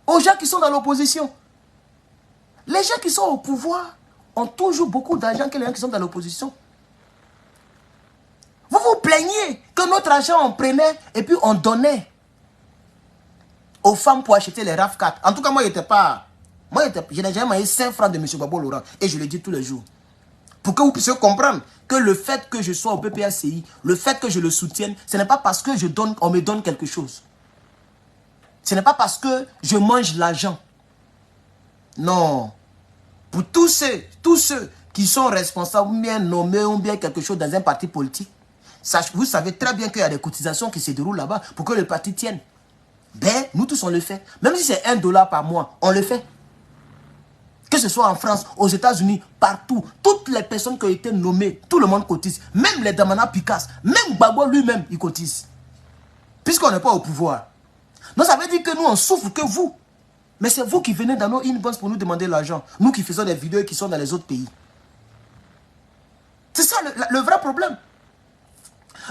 aux gens qui sont dans l'opposition. Les gens qui sont au pouvoir ont toujours beaucoup d'argent que les gens qui sont dans l'opposition. Vous vous plaignez que notre argent on prenait et puis on donnait aux femmes pour acheter les RAV4. En tout cas, moi, je n'ai jamais eu 5 francs de M. Gbagbo Laurent. Et je le dis tous les jours. Pour que vous puissiez comprendre que le fait que je sois au PPACI, le fait que je le soutienne, ce n'est pas parce que on me donne quelque chose. Ce n'est pas parce que je mange l'argent. Non. Pour tous ceux qui sont responsables, ou bien nommés, ou bien quelque chose dans un parti politique, vous savez très bien qu'il y a des cotisations qui se déroulent là-bas pour que le parti tienne. Ben, nous tous, on le fait. Même si c'est $1 par mois, on le fait. Que ce soit en France, aux États-Unis, partout. Toutes les personnes qui ont été nommées, tout le monde cotise. Même les Damana Picasso, même Gbagbo lui-même, il cotise. Puisqu'on n'est pas au pouvoir. Donc ça veut dire que nous, on souffre que vous. Mais c'est vous qui venez dans nos inbox pour nous demander l'argent. Nous qui faisons des vidéos qui sont dans les autres pays. C'est ça le vrai problème.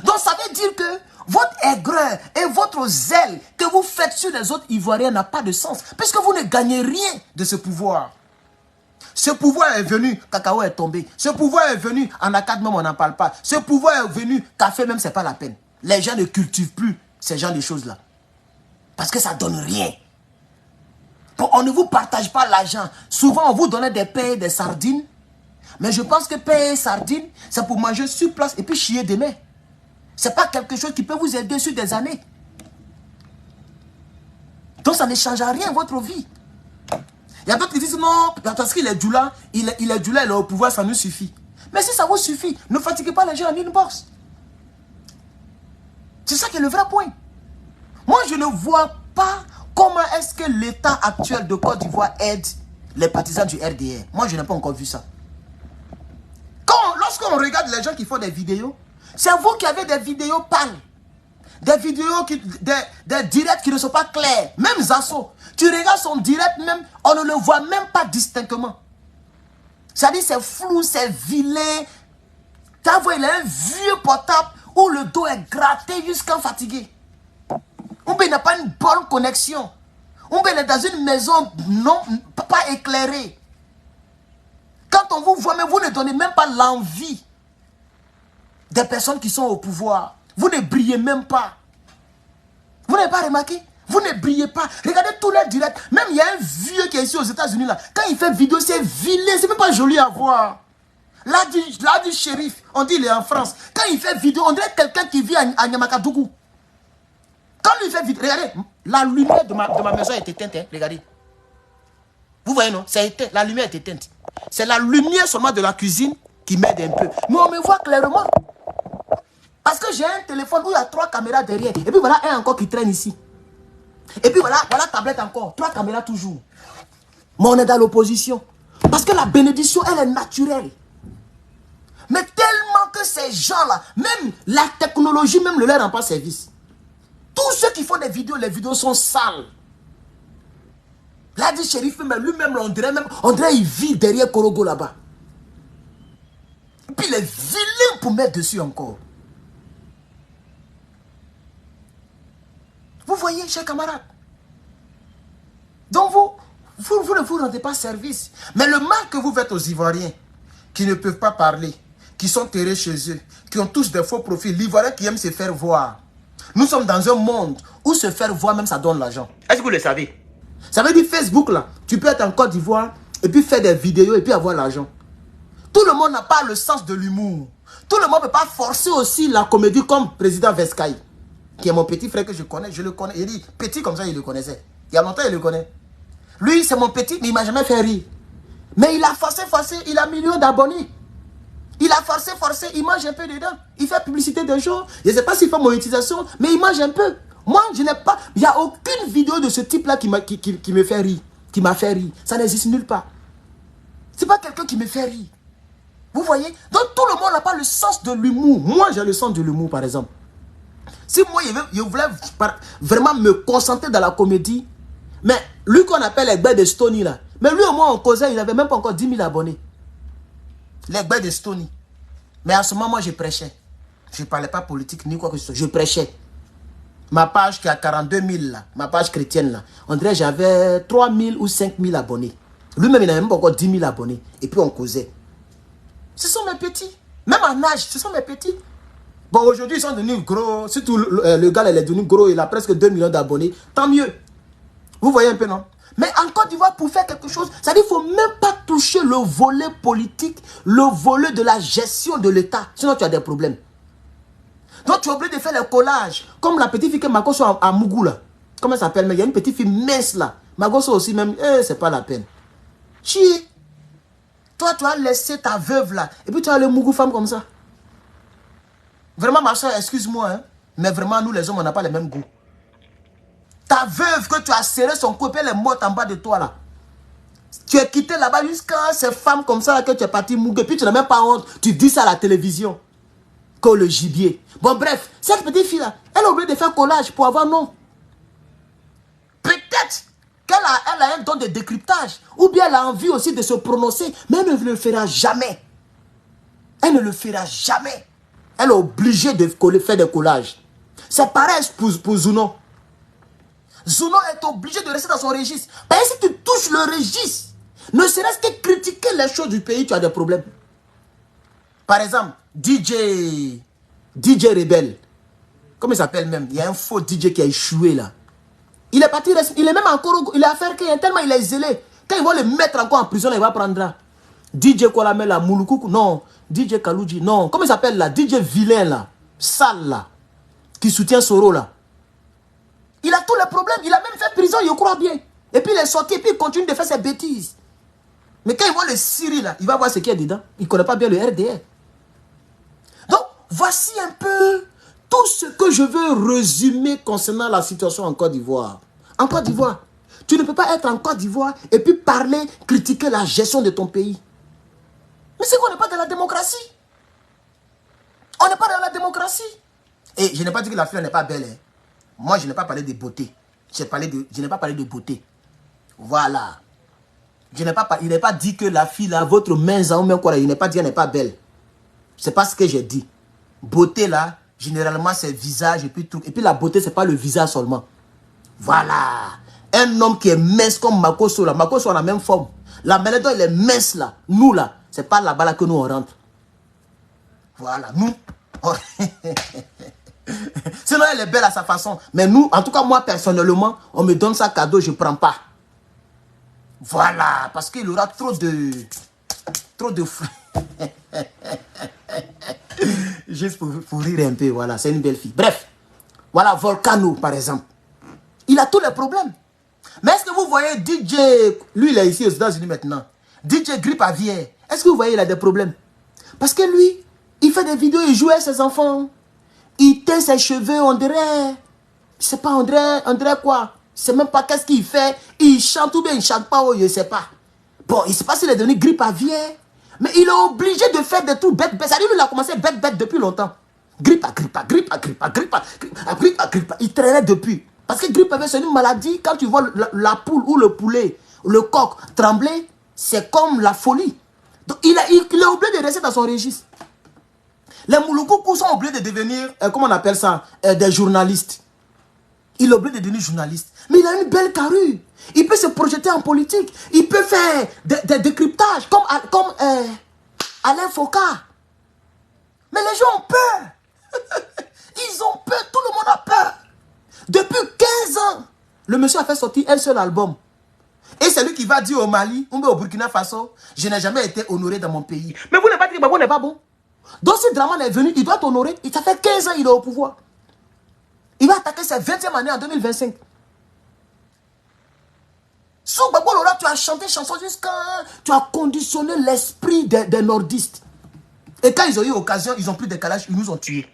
Donc ça veut dire que votre aigreur et votre zèle que vous faites sur les autres Ivoiriens n'a pas de sens. Puisque vous ne gagnez rien de ce pouvoir. Ce pouvoir est venu, cacao est tombé. Ce pouvoir est venu, en acad même on n'en parle pas. Ce pouvoir est venu, café même c'est pas la peine. Les gens ne cultivent plus ces genres de choses-là. Parce que ça donne rien. On ne vous partage pas l'argent. Souvent on vous donne des pains et des sardines. Mais je pense que pain et sardines, c'est pour manger sur place et puis chier demain. Ce n'est pas quelque chose qui peut vous aider sur des années. Donc ça ne change à rien votre vie. Il y a d'autres qui disent non, parce qu'il est Djoula, il est Djoula, il est au pouvoir, ça nous suffit. Mais si ça vous suffit, ne fatiguez pas les gens en inbox. C'est ça qui est le vrai point. Moi, je ne vois pas comment est-ce que l'État actuel de Côte d'Ivoire aide les partisans du RDR. Moi, je n'ai pas encore vu ça. Lorsqu'on regarde les gens qui font des vidéos, c'est vous qui avez des vidéos pâles. Des vidéos, des directs qui ne sont pas clairs. Même Zasso, tu regardes son direct même, on ne le voit même pas distinctement. C'est-à-dire c'est flou, c'est vilain. Tu vois, il a un vieux portable où le dos est gratté jusqu'à fatigué. Ou bien il n'a pas une bonne connexion. Ou bien il est dans une maison non, pas éclairée. Quand on vous voit, mais vous ne donnez même pas l'envie des personnes qui sont au pouvoir. Vous ne brillez même pas. Vous n'avez pas remarqué? Vous ne brillez pas. Regardez tous les directs. Même il y a un vieux qui est ici aux États-Unis là. Quand il fait vidéo, c'est vilain. C'est même pas joli à voir. Là du shérif, on dit il est en France. Quand il fait vidéo, on dirait quelqu'un qui vit à Nyamakadougou. Quand il fait vidéo, regardez, la lumière de ma maison est éteinte. Hein, regardez. Vous voyez non? C'est éteint. La lumière est éteinte. C'est la lumière seulement de la cuisine qui m'aide un peu. Mais on me voit clairement. Parce que j'ai un téléphone où il y a 3 caméras derrière. Et puis voilà un encore qui traîne ici. Et puis voilà tablette encore. 3 caméras toujours. Mais on est dans l'opposition. Parce que la bénédiction, elle est naturelle. Mais tellement que ces gens-là, même la technologie, même ne leur rend pas service. Tous ceux qui font des vidéos, les vidéos sont sales. Là, dit shérif, lui-même, on dirait il vit derrière Korogo là-bas. Et puis il est vilain pour mettre dessus encore. Vous voyez, chers camarades. Donc vous ne vous rendez pas service. Mais le mal que vous faites aux Ivoiriens, qui ne peuvent pas parler, qui sont terrés chez eux, qui ont tous des faux profils, l'Ivoirien qui aime se faire voir. Nous sommes dans un monde où se faire voir, même ça donne l'argent. Est-ce que vous le savez? Ça veut dire Facebook là, tu peux être en Côte d'Ivoire et puis faire des vidéos et puis avoir l'argent. Tout le monde n'a pas le sens de l'humour. Tout le monde ne peut pas forcer aussi la comédie comme président Vescaï, qui est mon petit frère que je connais, je le connais. Il dit petit comme ça, il le connaissait. Il y a longtemps, il le connaît. Lui, c'est mon petit, mais il ne m'a jamais fait rire. Mais il a forcé, il a millions d'abonnés. Il a forcé, il mange un peu dedans. Il fait publicité des gens. Je ne sais pas s'il fait monétisation, mais il mange un peu. Moi, je n'ai pas... Il n'y a aucune vidéo de ce type-là qui me fait rire. Qui m'a fait rire. Ça n'existe nulle part. Ce n'est pas quelqu'un qui me fait rire. Vous voyez? Donc, tout le monde n'a pas le sens de l'humour. Moi, j'ai le sens de l'humour, par exemple. Si moi, je voulais vraiment me concentrer dans la comédie, mais lui qu'on appelle les gars de Stony, là, mais lui, au moins, on causait, il n'avait même pas encore 10 000 abonnés. Les gars de Stony. Mais à ce moment, moi, je prêchais. Je ne parlais pas politique ni quoi que ce soit. Je prêchais. Ma page qui a 42 000, là, ma page chrétienne, là, on dirait que j'avais 3 000 ou 5 000 abonnés. Lui-même, il n'avait même pas encore 10 000 abonnés. Et puis, on causait. Ce sont mes petits. Même en âge, ce sont mes petits. Bon, aujourd'hui, ils sont devenus gros. Surtout le gars, il est devenu gros. Il a presque 2 millions d'abonnés. Tant mieux. Vous voyez un peu, non? Mais en Côte d'Ivoire, pour faire quelque chose, ça dit qu'il ne faut même pas toucher le volet politique, le volet de la gestion de l'État. Sinon, tu as des problèmes. Donc, tu es obligé de faire le collage. Comme la petite fille que Magoso à Mougou, là. Comment elle s'appelle? Mais il y a une petite fille mince, là. Magoso aussi, même. C'est pas la peine. Chier. Toi, tu as laissé ta veuve, là. Et puis, tu as le Mougou femme comme ça. Vraiment, ma soeur, excuse-moi, hein. Mais vraiment, nous, les hommes, on n'a pas les mêmes goûts. Ta veuve que tu as serré son cou, elle est morte en bas de toi là. Tu es quitté là-bas jusqu'à ces femmes comme ça là, que tu es parti mouguer. Puis tu n'as même pas honte. Tu dis ça à la télévision. Que le gibier. Bon bref, cette petite fille là, elle a oublié de faire collage pour avoir non. Peut-être qu'elle a un don de décryptage. Ou bien elle a envie aussi de se prononcer. Mais elle ne le fera jamais. Elle ne le fera jamais. Elle est obligée de faire des collages. C'est pareil pour Zouno. Zouno est obligé de rester dans son registre. Parce que si tu touches le registre, ne serait-ce que critiquer les choses du pays, tu as des problèmes. Par exemple, DJ Rebelle. Comment il s'appelle même? Il y a un faux DJ qui a échoué là. Il est parti, il est même encore, il a affaire tellement il est zélé. Quand ils vont le mettre encore en prison, il va prendre DJ Kolamela, Mouloukoukou, non. DJ Kalouji, non. Comment il s'appelle là? DJ Vilain là. Sale là. Qui soutient Soro là. Il a tous les problèmes. Il a même fait prison, je crois bien. Et puis il est sorti et puis il continue de faire ses bêtises. Mais quand il voit le Syrie là, il va voir ce qu'il y a dedans. Il ne connaît pas bien le RDR. Donc, voici un peu tout ce que je veux résumer concernant la situation en Côte d'Ivoire. En Côte d'Ivoire, tu ne peux pas être en Côte d'Ivoire et puis parler, critiquer la gestion de ton pays. Mais c'est qu'on n'est pas dans la démocratie. On n'est pas dans la démocratie. Et je n'ai pas dit que la fille n'est pas belle. Hein. Moi, je n'ai pas parlé de beauté. Je n'ai pas parlé de beauté. Voilà. Il n'est pas dit que la fille, là, votre main, ou même quoi, il n'est pas dit qu'elle n'est pas belle. C'est pas ce que j'ai dit. Beauté, là, généralement, c'est visage et puis tout. Et puis la beauté, c'est pas le visage seulement. Voilà. Un homme qui est mince comme Makoso, là. Makoso a la même forme. La Mélédon, il est mince, là. Nous, là, c'est pas là-bas là que nous, on rentre. Voilà. Nous, sinon, elle est belle à sa façon. Mais nous, en tout cas, moi, personnellement, on me donne ça cadeau, je ne prends pas. Voilà. Parce qu'il aura trop de juste pour rire un peu, voilà. C'est une belle fille. Bref. Voilà, Volcano, par exemple. Il a tous les problèmes. Mais est-ce que vous voyez DJ... Lui, il est ici aux États-Unis maintenant. DJ Grippe Aviaire. Est-ce que vous voyez, il a des problèmes? Parce que lui, il fait des vidéos, il joue avec ses enfants. Il teint ses cheveux, on dirait... Je sais pas, on dirait quoi? Je sais même pas qu'est-ce qu'il fait. Il chante ou bien il chante pas, je sais pas. Bon, il ne sait pas s'il est devenu Grippe Aviaire. Mais il est obligé de faire des trucs bêtes. Ça lui, il a commencé bête depuis longtemps. Grippe. Il traînait depuis. Parce que grippe aviaire, c'est une maladie. Quand tu vois la poule ou le poulet, le coq trembler, c'est comme la folie. Donc, il est obligé de rester dans son registre. Les Mouloukoukou sont obligés de devenir, comment on appelle ça, des journalistes. Il est obligé de devenir journaliste. Mais il a une belle carrure. Il peut se projeter en politique. Il peut faire des décryptages comme Alain Foucault. Mais les gens ont peur. Ils ont peur. Tout le monde a peur. Depuis 15 ans, le monsieur a fait sortir un seul album. Et c'est lui qui va dire au Mali, ou au Burkina Faso, je n'ai jamais été honoré dans mon pays. Mais vous n'avez pas dit que Babo n'est pas bon. Donc si Draman est venu, il doit t'honorer. Ça fait 15 ans qu'il est au pouvoir. Il va attaquer sa 20e année en 2025. Sous Babo Lora, tu as chanté chanson jusqu'à... Tu as conditionné l'esprit des nordistes. Et quand ils ont eu occasion, ils ont pris des calages, ils nous ont tués.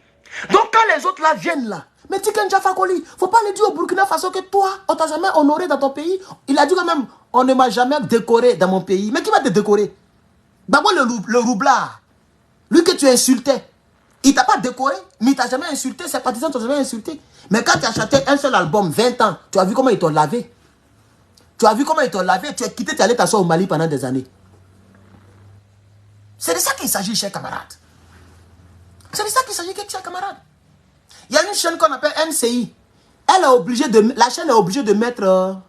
Donc quand les autres là viennent là, mais Tiken Jaffa Koli, faut pas le dire au Burkina Faso que toi, on t'a jamais honoré dans ton pays. Il a dit quand même, on ne m'a jamais décoré dans mon pays. Mais qui va te décorer? Babo le roublard, lui que tu insultais, il t'a pas décoré, mais il t'a jamais insulté, ses partisans t'ont jamais insulté. Mais quand tu as chanté un seul album, 20 ans, tu as vu comment ils t'ont lavé. Tu as vu comment ils t'ont lavé, tu as quitté, tu es allé t'asseoir au Mali pendant des années. C'est de ça qu'il s'agit, chers camarades. C'est de ça qu'il s'agit, chers camarades. Il y a une chaîne qu'on appelle NCI. La chaîne est obligée de mettre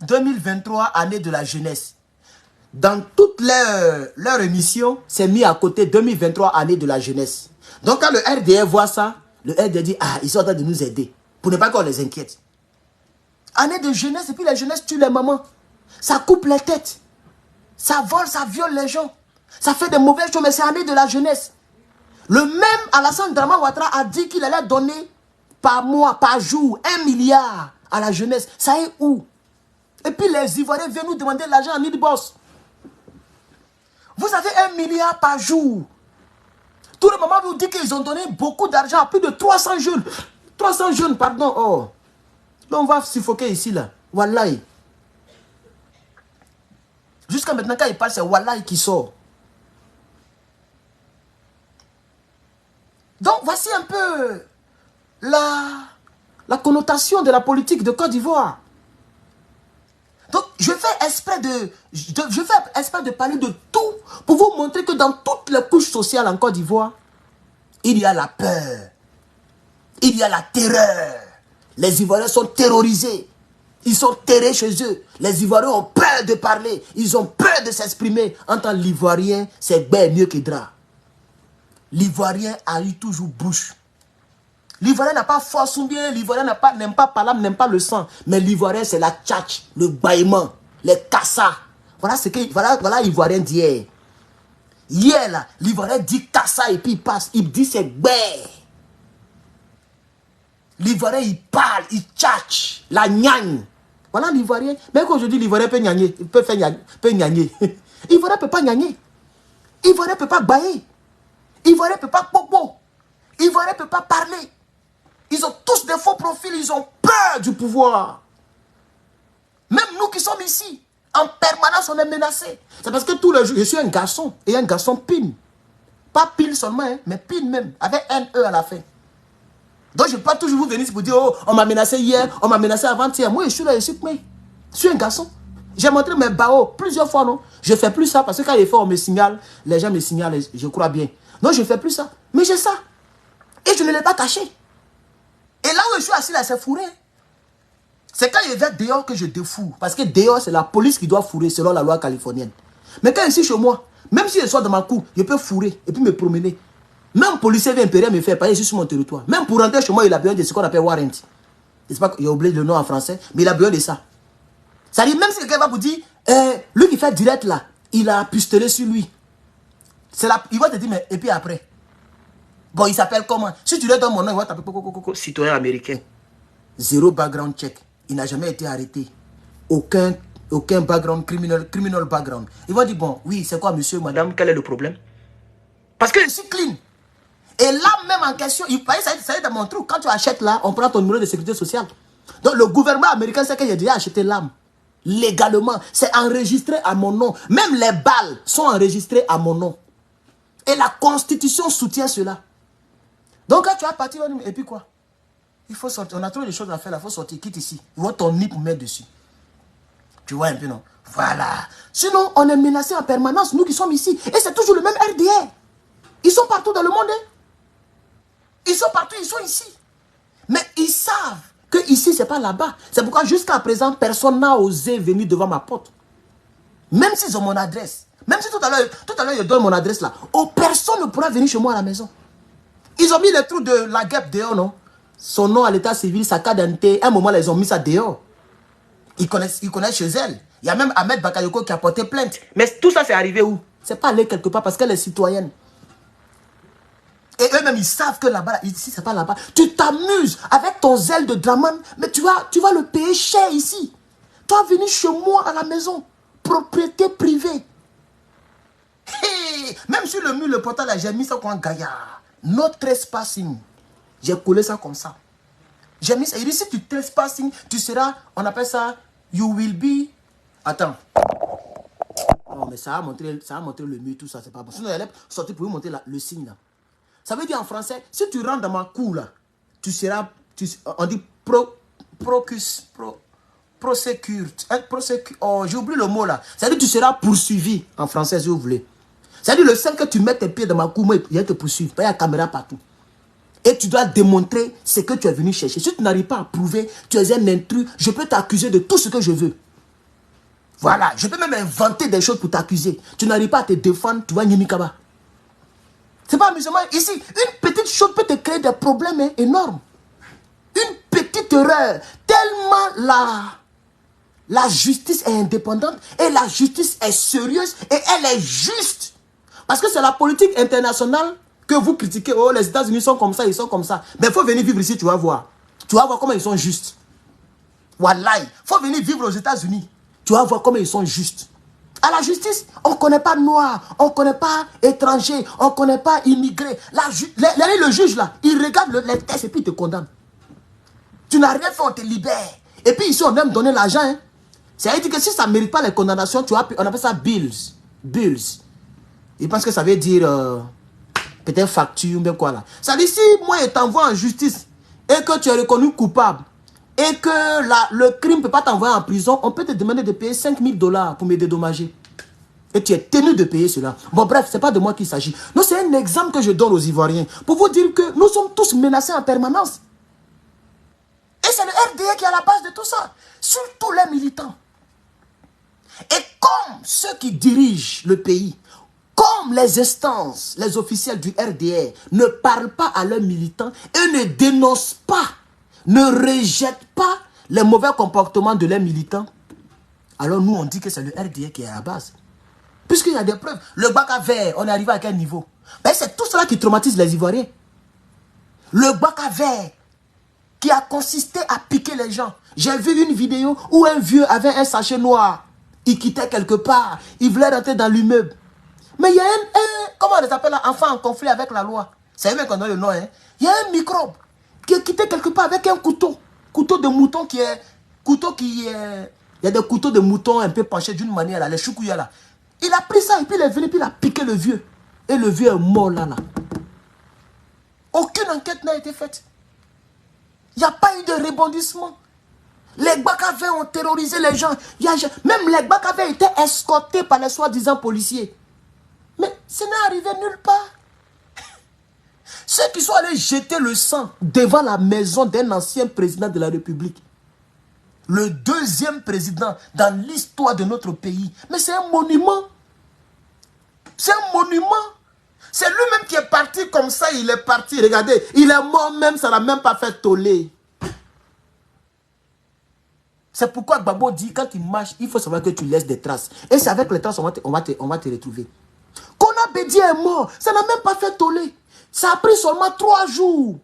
2023, année de la jeunesse. Dans toutes leurs émissions, c'est mis à côté 2023, année de la jeunesse. Donc quand le RDR voit ça, le RDR dit, ah, ils sont en train de nous aider. Pour ne pas qu'on les inquiète. Année de jeunesse, et puis la jeunesse tue les mamans. Ça coupe les têtes. Ça vole, ça viole les gens. Ça fait de mauvaises choses, mais c'est année de la jeunesse. Le même Alassane Draman Ouattara a dit qu'il allait donner par mois, par jour, 1 milliard à la jeunesse. Ça est où? Et puis les Ivoiriens viennent nous demander l'argent à Nidboss. Vous avez 1 milliard par jour. Tout le moment, vous dit qu'ils ont donné beaucoup d'argent à plus de 300 jeunes. 300 jeunes, pardon. Oh. Donc on va suffoquer ici, là. Wallahi. Jusqu'à maintenant, quand il parle, c'est Wallahi qui sort. Donc voici un peu la connotation de la politique de Côte d'Ivoire. Donc je fais exprès de parler de tout pour vous montrer que dans toutes les couches sociales en Côte d'Ivoire, il y a la peur, il y a la terreur. Les Ivoiriens sont terrorisés. Ils sont terrés chez eux. Les Ivoiriens ont peur de parler. Ils ont peur de s'exprimer. En tant qu'Ivoirien, c'est bien mieux que drap. L'Ivoirien a eu toujours bouche. L'Ivoirien n'a pas force ou bien l'Ivoirien n'aime pas parler, n'aime pas le sang. Mais l'Ivoirien, c'est la tchatch, le bâillement, les cassas. Voilà ce que voilà l'Ivoirien d'hier. Hier, là, l'Ivoirien dit cassa et puis il passe. Il dit c'est bé. L'Ivoirien, il parle, il tchatch, la gnagne. Voilà l'Ivoirien. Même quand je dis l'Ivoirien peut gagner, il peut gagner. L'Ivoirien ne peut pas gagner. L'Ivoirien ne peut pas bailler. L'Ivoirien ne peut pas popo. L'Ivoirien ne peut pas parler. Ils ont tous des faux profils, ils ont peur du pouvoir. Même nous qui sommes ici, en permanence, on est menacés. C'est parce que tous les jours, je suis un garçon, et un garçon pine. Pas pile seulement, hein, mais pine même, avec un E à la fin. Donc je ne peux pas toujours vous venir pour dire, oh, on m'a menacé hier, on m'a menacé avant-hier. Moi, je suis là, je suis un garçon. J'ai montré mes barreaux plusieurs fois, non? Je ne fais plus ça, parce que quand les fois on me signale, les gens me signalent, je crois bien. Non, je ne fais plus ça. Mais j'ai ça. Et je ne l'ai pas caché. Et là où je suis assis là, c'est fourré. C'est quand je vais dehors que je défoure. Parce que dehors, c'est la police qui doit fourrer selon la loi californienne. Mais quand ici chez moi, même si je sors de ma cour, je peux fourrer et puis me promener. Même policier vient impérial me faire parler, je suis sur mon territoire. Même pour rentrer chez moi, il a besoin de ce qu'on appelle warrant. Je sais pas, j'ai oublié le nom en français, mais il a besoin de ça. Ça dit, même si quelqu'un va vous dire, lui qui fait direct là, il a pistolet sur lui. Il va te dire, mais et puis après. Bon, il s'appelle comment? Si tu lui donnes mon nom, il va t'appeler citoyen américain. Zéro background check. Il n'a jamais été arrêté. Aucun background criminal background. Il va dire, bon, oui, c'est quoi, monsieur, madame, quel est le problème? Parce que je suis clean. Et là même en question, ça est dans mon trou. Quand tu achètes là, on prend ton numéro de sécurité sociale. Donc le gouvernement américain sait que j'ai déjà acheté l'arme. Légalement. C'est enregistré à mon nom. Même les balles sont enregistrées à mon nom. Et la Constitution soutient cela. Donc quand tu as parti, et puis quoi? Il faut sortir. On a trop de choses à faire là. Il faut sortir. Quitte ici. Il faut ton nid pour mettre dessus. Tu vois un peu, non? Voilà. Sinon, on est menacé en permanence, nous qui sommes ici. Et c'est toujours le même RDR. Ils sont partout dans le monde. Hein? Ils sont partout, ils sont ici. Mais ils savent que ici, ce n'est pas là-bas. C'est pourquoi jusqu'à présent, personne n'a osé venir devant ma porte. Même s'ils ont mon adresse. Même si tout à l'heure, je donne mon adresse là. Oh, personne ne pourra venir chez moi à la maison. Ils ont mis les trous de la guêpe dehors, non? Son nom à l'état civil, sa carte d'identité. À un moment là, ils ont mis ça dehors. Ils connaissent chez elle. Il y a même Ahmed Bakayoko qui a porté plainte. Mais tout ça, c'est arrivé où? C'est pas allé quelque part parce qu'elle est citoyenne. Et eux-mêmes, ils savent que là-bas, ici, c'est pas là-bas. Tu t'amuses avec ton zèle de Draman, mais tu vas le payer cher ici. Tu vas venir chez moi à la maison. Propriété privée. Hey, même sur le mur, le portail, j'ai mis ça comme un gaillard. No trespassing. J'ai collé ça comme ça. J'ai mis ça. Il dit, si tu trespassing, tu seras, on appelle ça, you will be... Attends. Non, mais ça a montré le mur, tout ça, c'est pas bon. Sinon, elle est sortie pour vous montrer le signe là. Ça veut dire en français, si tu rentres dans ma cour là, tu seras, on dit oh, j'ai oublié le mot là. Ça veut dire que tu seras poursuivi en français si vous voulez. Ça veut dire le seul que tu mets tes pieds dans ma cour, moi, il va te poursuivre. Il y a la caméra partout. Et tu dois démontrer ce que tu es venu chercher. Si tu n'arrives pas à prouver, tu es un intrus, je peux t'accuser de tout ce que je veux. Voilà, je peux même inventer des choses pour t'accuser. Tu n'arrives pas à te défendre, tu vas Nyimikaba. C'est pas amusement. Ici, une petite chose peut te créer des problèmes énormes. Une petite erreur. Tellement la justice est indépendante et la justice est sérieuse et elle est juste. Parce que c'est la politique internationale que vous critiquez. Oh, les États-Unis sont comme ça, ils sont comme ça. Mais il faut venir vivre ici, tu vas voir. Tu vas voir comment ils sont justes. Wallahi, il faut venir vivre aux États-Unis. Tu vas voir comment ils sont justes. À la justice, on ne connaît pas noir, on ne connaît pas étranger, on ne connaît pas immigré. Le juge là, il regarde les tests et puis il te condamne. Tu n'as rien fait, on te libère. Et puis ici, on aime donner l'argent. Hein. C'est-à-dire que si ça ne mérite pas les condamnations, on appelle ça bills. Bills. Ils pensent que ça veut dire peut-être facture ou bien quoi là. Ça dit si moi je t'envoie en justice et que tu es reconnu coupable et que le crime ne peut pas t'envoyer en prison, on peut te demander de payer 5 000 $ pour me dédommager. Et tu es tenu de payer cela. Bon bref, ce n'est pas de moi qu'il s'agit. Non, c'est un exemple que je donne aux Ivoiriens pour vous dire que nous sommes tous menacés en permanence. Et c'est le RDA qui est à la base de tout ça. Surtout les militants. Et comme ceux qui dirigent le pays, comme les instances, les officiels du RDR ne parlent pas à leurs militants et ne dénoncent pas, ne rejettent pas les mauvais comportements de leurs militants, alors nous on dit que c'est le RDR qui est à la base. Puisqu'il y a des preuves. Le Baka vert, on est arrivé à quel niveau? Ben, c'est tout cela qui traumatise les Ivoiriens. Le Baka vert qui a consisté à piquer les gens. J'ai vu une vidéo où un vieux avait un sachet noir. Il quittait quelque part. Il voulait rentrer dans l'immeuble. Mais il y a comment on les appelle là, enfant en conflit avec la loi. C'est eux qu'on a le nom. Hein? Il y a un microbe qui est quitté quelque part avec un couteau. Couteau de mouton qui est... Couteau qui est... Il y a des couteaux de mouton un peu penchés d'une manière là. Les choukouya là. Il a pris ça et puis il est venu puis il a piqué le vieux. Et le vieux est mort là. Aucune enquête n'a été faite. Il n'y a pas eu de rebondissement. Les Bakavés ont terrorisé les gens. Même les Bakavés étaient escortés par les soi-disant policiers. Mais ce n'est arrivé nulle part. Ceux qui sont allés jeter le sang devant la maison d'un ancien président de la République. Le deuxième président dans l'histoire de notre pays. Mais c'est un monument. C'est un monument. C'est lui-même qui est parti comme ça. Il est parti. Regardez, il est mort même. Ça n'a même pas fait toller. C'est pourquoi Gbagbo dit, quand il marche, il faut savoir que tu laisses des traces. Et c'est avec les traces, on va te retrouver. Kona Bédié est mort. Ça n'a même pas fait toller. Ça a pris seulement 3 jours.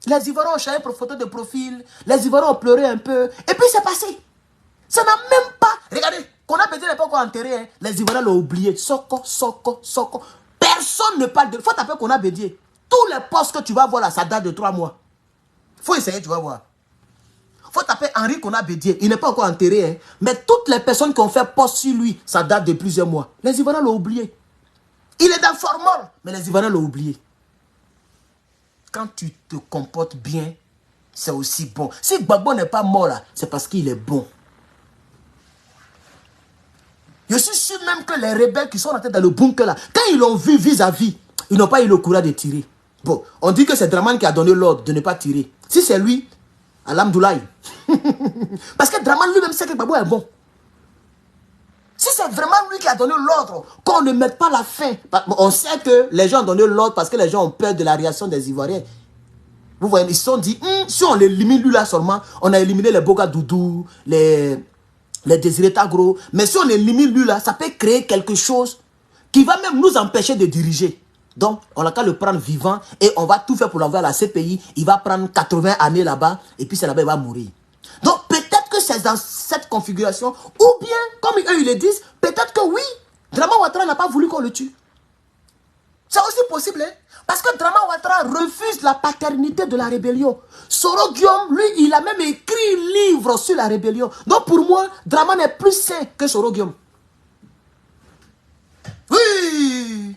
Les Ivoiriens ont changé pour photo de profil. Les Ivoiriens ont pleuré un peu. Et puis c'est passé. Ça n'a même pas... Regardez, Kona Bédié n'est pas encore enterré. Hein. Les Ivoiriens l'ont oublié. Soko, Soko, Soko. Personne ne parle de... Il faut taper Kona Bédié. Tous les postes que tu vas voir là, ça date de 3 mois. Il faut essayer, tu vas voir. Il faut taper Henri Kona Bédié. Il n'est pas encore enterré. Hein. Mais toutes les personnes qui ont fait poste sur lui, ça date de plusieurs mois. Les Ivoiriens l'ont oublié. Il est dans formol, mais les Ivoiriens l'ont oublié. Quand tu te comportes bien, c'est aussi bon. Si Gbagbo n'est pas mort là, c'est parce qu'il est bon. Je suis sûr même que les rebelles qui sont rentrés dans le bunker là, quand ils l'ont vu vis-à-vis, ils n'ont pas eu le courage de tirer. Bon, on dit que c'est Dramane qui a donné l'ordre de ne pas tirer. Si c'est lui, alhamdoulaye. Parce que Dramane lui-même sait que Gbagbo est bon. Si c'est vraiment lui qui a donné l'ordre, qu'on ne mette pas la fin. On sait que les gens ont donné l'ordre parce que les gens ont peur de la réaction des Ivoiriens. Vous voyez, ils se sont dit, si on l'élimine lui là seulement, on a éliminé les Boga Doudou, les Désiré Tagro. Mais si on élimine lui là, ça peut créer quelque chose qui va même nous empêcher de diriger. Donc, on n'a qu'à le prendre vivant et on va tout faire pour l'envoyer à la CPI. Il va prendre 80 années là-bas et puis c'est là-bas il va mourir. Donc, peut-être que c'est dans cette configuration ou bien, comme eux ils le disent, peut-être que oui, Dramane Ouattara n'a pas voulu qu'on le tue. C'est aussi possible, hein? Parce que Dramane Ouattara refuse la paternité de la rébellion. Soro Guillaume, lui, il a même écrit un livre sur la rébellion. Donc, pour moi, Dramane est plus sain que Soro Guillaume. Oui!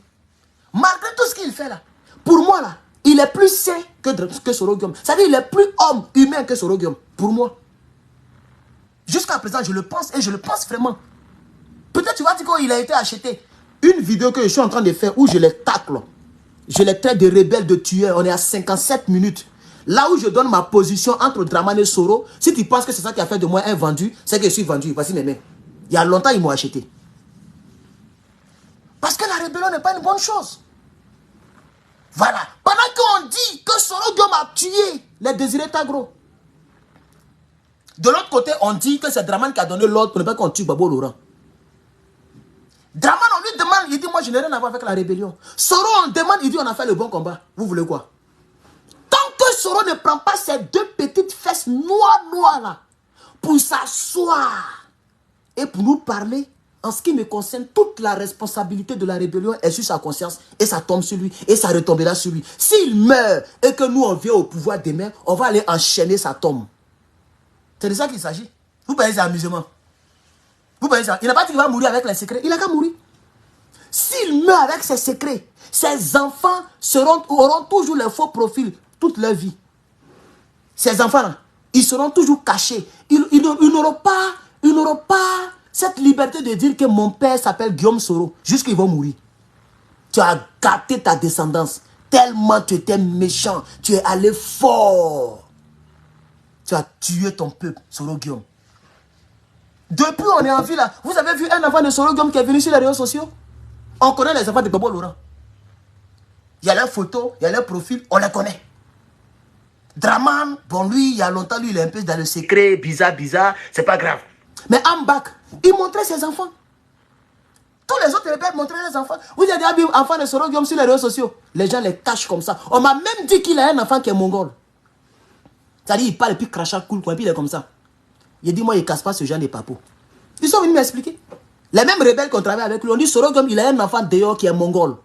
Malgré tout ce qu'il fait là, pour moi là, il est plus sain que Soro Guillaume. C'est-à-dire qu'il est plus homme humain que Soro Guillaume. Pour moi. Jusqu'à présent, je le pense et je le pense vraiment. Peut-être tu vas dire qu'il a été acheté. Une vidéo que je suis en train de faire où je les tacle. Je les traite de rebelles, de tueurs. On est à 57 minutes. Là où je donne ma position entre Dramane et Soro, si tu penses que c'est ça qui a fait de moi un vendu, c'est que je suis vendu. Voici mes mains. Il y a longtemps, ils m'ont acheté. Parce que la rébellion n'est pas une bonne chose. Voilà. Pendant qu'on dit que Soro Guillaume a tué les Désiré Tagro. De l'autre côté, on dit que c'est Dramane qui a donné l'ordre pour ne pas qu'on tue Gbagbo Laurent. Dramane, on lui demande, il dit, moi je n'ai rien à voir avec la rébellion. Soro, on demande, il dit, on a fait le bon combat. Vous voulez quoi? Tant que Soro ne prend pas ces 2 petites fesses noires là, pour s'asseoir et pour nous parler, En ce qui me concerne, toute la responsabilité de la rébellion est sur sa conscience et ça tombe sur lui et ça retombera sur lui. S'il meurt et que nous on vient au pouvoir demain, on va aller enchaîner sa tombe. C'est de ça qu'il s'agit. Vous pensez c'est amusement. Vous pensez ça. Il n'a pas dit qu'il va mourir avec les secrets. Il a qu'à mourir. S'il meurt avec ses secrets, ses enfants auront toujours les faux profils toute leur vie. Ces enfants-là, ils seront toujours cachés. Ils n'auront pas cette liberté de dire que mon père s'appelle Guillaume Soro jusqu'ils vont mourir. Tu as gâté ta descendance. Tellement tu étais méchant. Tu es allé fort. Tu as tué ton peuple, Soro Guillaume. Depuis on est en vie là. Vous avez vu un enfant de Soro Guillaume qui est venu sur les réseaux sociaux? On connaît les enfants de Bobo Laurent. Il y a leurs photos, il y a leurs profils, on les connaît. Draman, bon lui, il y a longtemps, lui, il est un peu dans le secret, bizarre, c'est pas grave. Mais Ambak, il montrait ses enfants. Tous les autres rebelles montraient les enfants. Vous avez vu un enfant de Soro Guillaume sur les réseaux sociaux. Les gens les cachent comme ça. On m'a même dit qu'il a un enfant qui est mongol. C'est-à-dire, il parle et puis crachat cool, et puis il est comme ça. Il dit, moi, il ne casse pas ce genre de papou. Ils sont venus m'expliquer. Les mêmes rebelles qu'on travaille avec lui, on dit, Soro Guillaume, il a un enfant dehors qui est mongol.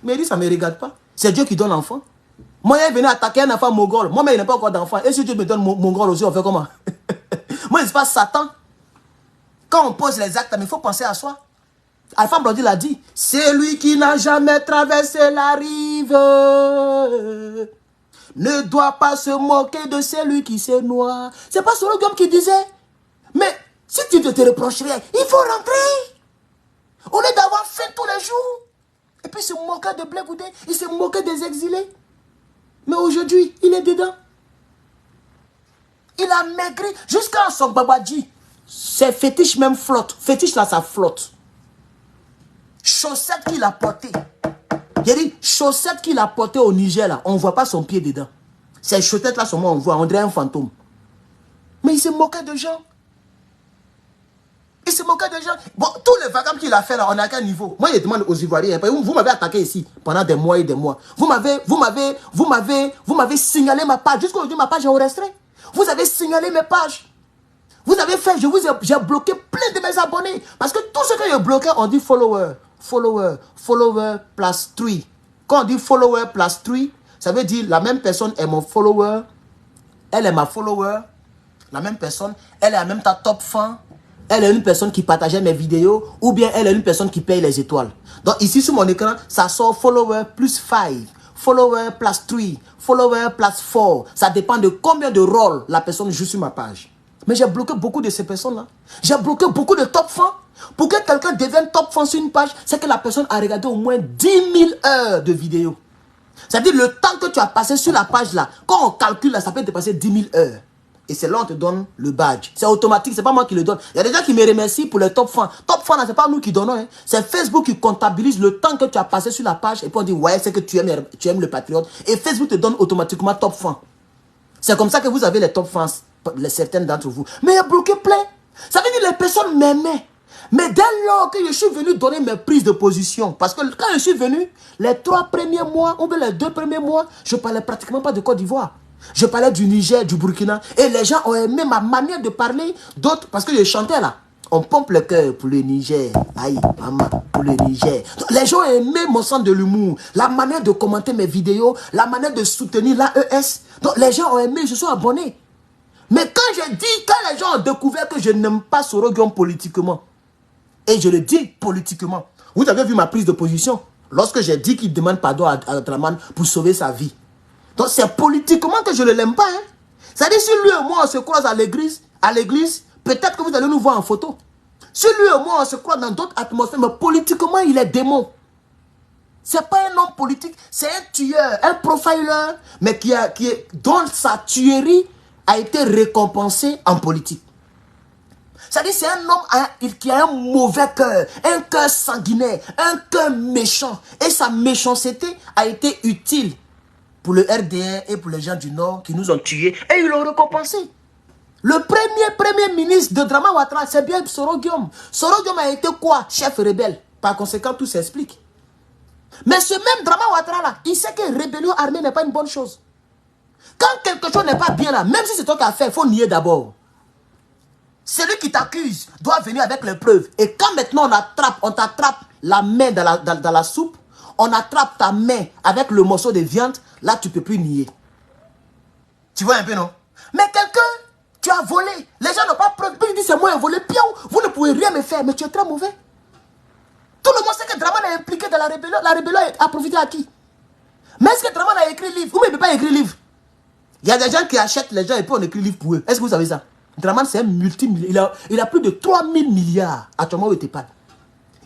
Mais il dit, ça ne me regarde pas. C'est Dieu qui donne l'enfant. Moi, il est venu attaquer un enfant mongol. Moi, mais il n'a pas encore d'enfant. Et si Dieu me donne mongol aussi, on fait comment? Moi, il se passe Satan. Quand on pose les actes, il faut penser à soi. Alpha Blondy l'a dit. C'est lui qui n'a jamais traversé la rive. Ne doit pas se moquer de celui qui se noie. C'est pas Soro Guillaume qui disait. Mais si tu te reprocherais, il faut rentrer. Au lieu d'avoir faim tous les jours. Et puis se moquer de Blé Goudé. Il se moquait des exilés. Mais aujourd'hui, il est dedans. Il a maigri jusqu'à son babadji. Ses fétiches même flottent. Fétiche là, ça flotte. Chaussettes qu'il a portées. J'ai dit, chaussettes qu'il a portées au Niger là, on ne voit pas son pied dedans. Ces chaussettes là, seulement on voit, on dirait un fantôme. Mais il se moquait de gens. Il se moquait de gens. Bon, tous les vagabonds qu'il a fait là, on a quel niveau? Moi, je demande aux Ivoiriens. Vous m'avez attaqué ici pendant des mois et des mois. Vous m'avez signalé ma page. Jusqu'à aujourd'hui, ma page est restreinte. Vous avez signalé mes pages. Vous avez fait, j'ai bloqué plein de mes abonnés. Parce que tout ce que j'ai bloqué, on dit follower, plus 3. Quand on dit follower plus 3, ça veut dire la même personne est mon follower. Elle est ma follower. La même personne, elle est en même temps top fan. Elle est une personne qui partageait mes vidéos ou bien elle est une personne qui paye les étoiles. Donc ici sur mon écran, ça sort follower plus 5, follower plus 3, follower plus 4. Ça dépend de combien de rôles la personne joue sur ma page. Mais j'ai bloqué beaucoup de ces personnes-là. J'ai bloqué beaucoup de top fans. Pour que quelqu'un devienne top fan sur une page, c'est que la personne a regardé au moins 10 000 heures de vidéos. C'est-à-dire le temps que tu as passé sur la page là, quand on calcule là, ça peut dépasser 10 000 heures. Et c'est là on te donne le badge. C'est automatique, c'est pas moi qui le donne. Il y a des gens qui me remercient pour les top fans. Top fans, c'est pas nous qui donnons. Hein. C'est Facebook qui comptabilise le temps que tu as passé sur la page. Et puis on dit, ouais, c'est que tu aimes le patriote. Et Facebook te donne automatiquement top fans. C'est comme ça que vous avez les top fans, certaines d'entre vous. Mais il y a bloqué plein. Ça veut dire que les personnes m'aimaient. Mais dès lors que je suis venu donner mes prises de position, parce que quand je suis venu, les 3 premiers mois, ou bien les 2 premiers mois, je ne parlais pratiquement pas de Côte d'Ivoire. Je parlais du Niger, du Burkina. Et les gens ont aimé ma manière de parler. D'autres, parce que je chantais là. On pompe le cœur pour le Niger. Aïe, maman, pour le Niger. Donc, les gens ont aimé mon sens de l'humour. La manière de commenter mes vidéos. La manière de soutenir l'AES. Donc les gens ont aimé, ils se sont abonnés. Mais quand j'ai dit, quand les gens ont découvert que je n'aime pas Soro Guillaume politiquement, et je le dis politiquement, vous avez vu ma prise de position. Lorsque j'ai dit qu'il demande pardon à Draman pour sauver sa vie. Donc c'est politiquement que je ne l'aime pas. Hein. C'est-à-dire si lui et moi on se croise à l'église, peut-être que vous allez nous voir en photo. Si lui et moi on se croise dans d'autres atmosphères, mais politiquement il est démon. C'est pas un homme politique, c'est un tueur, un profiler, mais dont sa tuerie a été récompensée en politique. C'est-à-dire c'est un homme qui a un mauvais cœur, un cœur sanguinaire, un cœur méchant. Et sa méchanceté a été utile pour le RDR et pour les gens du Nord qui nous ont tués. Et ils l'ont récompensé. Le premier ministre de Draman Ouattara, c'est bien Soro Guillaume. Soro Guillaume a été quoi? Chef rebelle. Par conséquent, tout s'explique. Mais ce même Draman Ouattara là, il sait que rébellion armée n'est pas une bonne chose. Quand quelque chose n'est pas bien là, même si c'est toi qui as fait, il faut nier d'abord. Celui qui t'accuse doit venir avec les preuves. Et quand maintenant on t'attrape la main dans la soupe, on attrape ta main avec le morceau de viande, là tu ne peux plus nier. Tu vois un peu, non? Mais quelqu'un, tu as volé. Les gens n'ont pas preuve. Ils disent c'est moi qui ai volé. Pion, vous ne pouvez rien me faire, mais tu es très mauvais. Tout le monde sait que Draman est impliqué dans la rébellion. La rébellion a profité à qui? Mais est-ce que Draman a écrit livre? Ou il ne peut pas écrire livre? Il y a des gens qui achètent les gens et puis on écrit livre pour eux. Est-ce que vous savez ça? Draman, c'est un multimilliardaire. Il a plus de 3000 milliards actuellement où il te parle.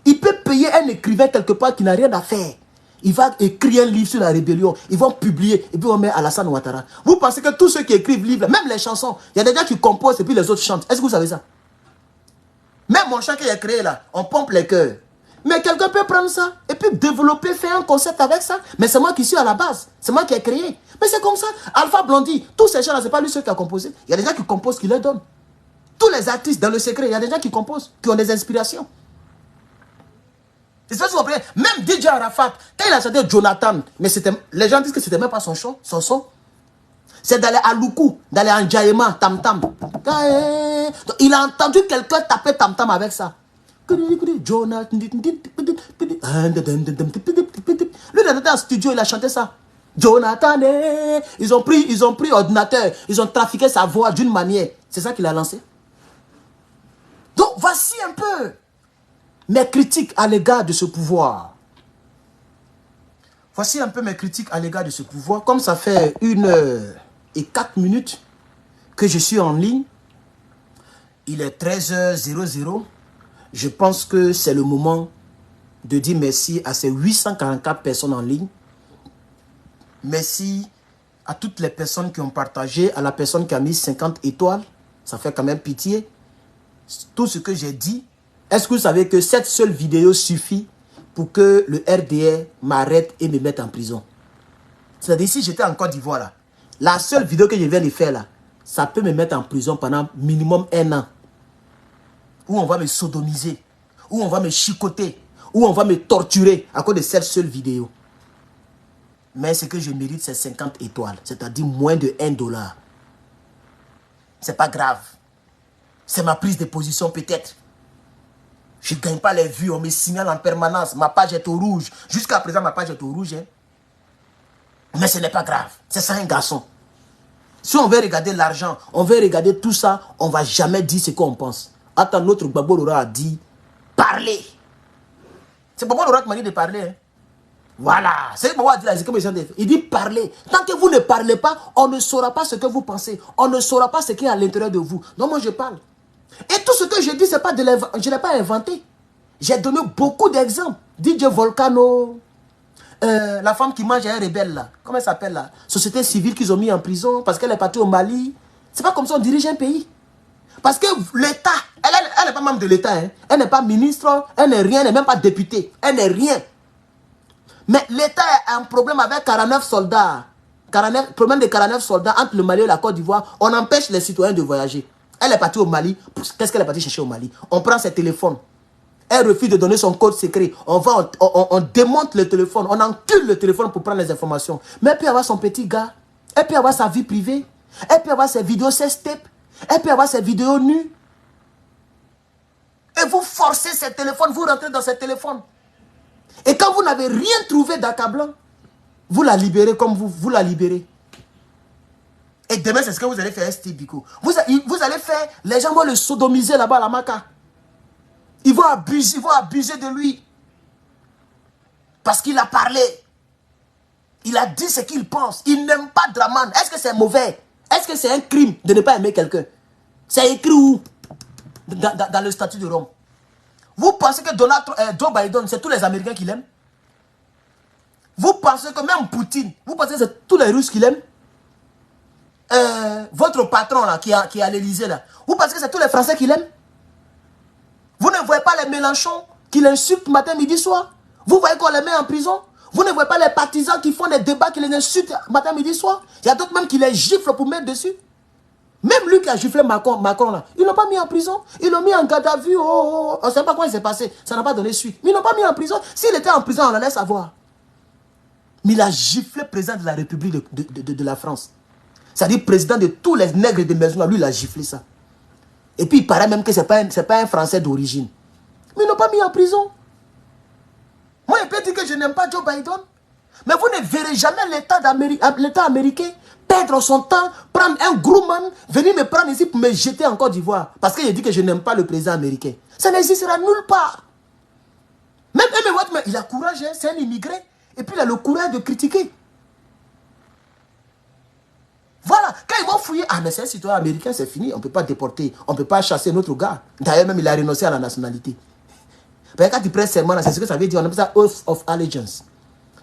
Il peut payer un écrivain quelque part qui n'a rien à faire. Il va écrire un livre sur la rébellion. Ils vont publier et puis on met Alassane Ouattara. Vous pensez que tous ceux qui écrivent livres, même les chansons, il y a des gens qui composent et puis les autres chantent. Est-ce que vous savez ça? Même mon chant qu'il a créé là, on pompe les cœurs. Mais quelqu'un peut prendre ça et puis développer, faire un concept avec ça. Mais c'est moi qui suis à la base. C'est moi qui ai créé. Mais c'est comme ça. Alpha Blondy, tous ces gens-là, ce n'est pas lui seul qui a composé. Il y a des gens qui composent, qui les donnent. Tous les artistes, dans le secret, il y a des gens qui composent, qui ont des inspirations. C'est ça que vous comprenez. Même DJ Arafat, quand il a chanté Jonathan, mais les gens disent que c'était même pas son son. C'est dans les Aloukou, dans les Anjaïma, Tam Tam. Il a entendu quelqu'un taper Tam Tam avec ça. Jonathan. Lui, il était en studio, il a chanté ça. Jonathan, ils ont pris ordinateur, ils ont trafiqué sa voix d'une manière. C'est ça qu'il a lancé. Donc, voici un peu mes critiques à l'égard de ce pouvoir. Voici un peu mes critiques à l'égard de ce pouvoir. Comme ça fait 1h04 que je suis en ligne, il est 13h00. Je pense que c'est le moment de dire merci à ces 844 personnes en ligne. Merci à toutes les personnes qui ont partagé, à la personne qui a mis 50 étoiles. Ça fait quand même pitié. Tout ce que j'ai dit. Est-ce que vous savez que cette seule vidéo suffit pour que le RDR m'arrête et me mette en prison? C'est-à-dire, si j'étais en Côte d'Ivoire, là, la seule vidéo que je viens de faire, là, ça peut me mettre en prison pendant minimum 1 an. Où on va me sodomiser, où on va me chicoter, où on va me torturer à cause de cette seule vidéo. Mais ce que je mérite, c'est 50 étoiles, c'est-à-dire moins de $1. C'est pas grave. C'est ma prise de position peut-être. Je ne gagne pas les vues, on me signale en permanence. Ma page est au rouge. Jusqu'à présent, ma page est au rouge. Hein. Mais ce n'est pas grave. C'est ça un garçon. Si on veut regarder l'argent, on veut regarder tout ça, on ne va jamais dire ce qu'on pense. Attends, notre Gbagbo Lora a dit, parlez. C'est Gbagbo Lora qui m'a dit de parler. Hein. Voilà. C'est ce que Gbagbo a dit là. Il dit parler. Tant que vous ne parlez pas, on ne saura pas ce que vous pensez. On ne saura pas ce qui est à l'intérieur de vous. Donc moi, je parle. Et tout ce que je dis, c'est pas je ne l'ai pas inventé. J'ai donné beaucoup d'exemples. DJ Volcano, la femme qui mange un rebelle là, comment elle s'appelle là? Société civile qu'ils ont mis en prison parce qu'elle est partie au Mali. C'est pas comme ça on dirige un pays. Parce que l'État, elle n'est pas membre de l'État. Hein. Elle n'est pas ministre, elle n'est rien, elle n'est même pas députée. Elle n'est rien. Mais l'État a un problème avec 49 soldats. Problème de 49 soldats entre le Mali et la Côte d'Ivoire. On empêche les citoyens de voyager. Elle est partie au Mali. Qu'est-ce qu'elle est partie chercher au Mali? On prend ses téléphones. Elle refuse de donner son code secret. On démonte le téléphone. On encule le téléphone pour prendre les informations. Mais elle peut avoir son petit gars. Elle peut avoir sa vie privée. Elle peut avoir ses vidéos sextape. Elle peut avoir ses vidéos nues. Et vous forcez ses téléphones. Vous rentrez dans ses téléphones. Et quand vous n'avez rien trouvé d'accablant, vous la libérez comme vous la libérez. Et demain, c'est ce que vous allez faire, Steve Biko. Vous allez faire, les gens vont le sodomiser là-bas à la Maca. Ils vont abuser de lui. Parce qu'il a parlé. Il a dit ce qu'il pense. Il n'aime pas Draman. Est-ce que c'est mauvais? Est-ce que c'est un crime de ne pas aimer quelqu'un? C'est écrit où? Dans le statut de Rome. Vous pensez que Joe Biden, c'est tous les Américains qui l'aiment? Vous pensez que même Poutine, vous pensez que c'est tous les Russes qui l'aiment? Votre patron là, qui est à l'Élysée là, vous pensez que c'est tous les Français qui l'aiment? Vous ne voyez pas les Mélenchon qui l'insultent matin, midi, soir? Vous voyez qu'on les met en prison? Vous ne voyez pas les partisans qui font des débats, qui les insultent matin, midi, soir? Il y a d'autres même qui les giflent pour mettre dessus. Même lui qui a giflé Macron là, ils ne l'ont pas mis en prison. Ils l'ont mis en garde à vue. On ne sait pas quoi il s'est passé. Ça n'a pas donné suite. Mais ils ne l'ont pas mis en prison. S'il était en prison, on allait savoir. Mais il a giflé le président de la République de la France. C'est-à-dire président de tous les nègres de maison. Lui, il a giflé ça. Et puis il paraît même que ce n'est pas un Français d'origine. Mais ils n'ont pas mis en prison. Moi, je peux dire que je n'aime pas Joe Biden. Mais vous ne verrez jamais l'État américain perdre son temps, prendre un groupman, venir me prendre ici pour me jeter en Côte d'Ivoire. Parce qu'il dit que je n'aime pas le président américain. Ça n'existera nulle part. Même Amy White, il a courage, hein, c'est un immigré. Et puis il a le courage de critiquer. Voilà, quand ils vont fouiller, ah mais c'est un citoyen américain, c'est fini, on ne peut pas déporter, on ne peut pas chasser notre gars. D'ailleurs même il a renoncé à la nationalité. Parce que quand tu prêtes serment, c'est ce que ça veut dire, on appelle ça Oath of Allegiance.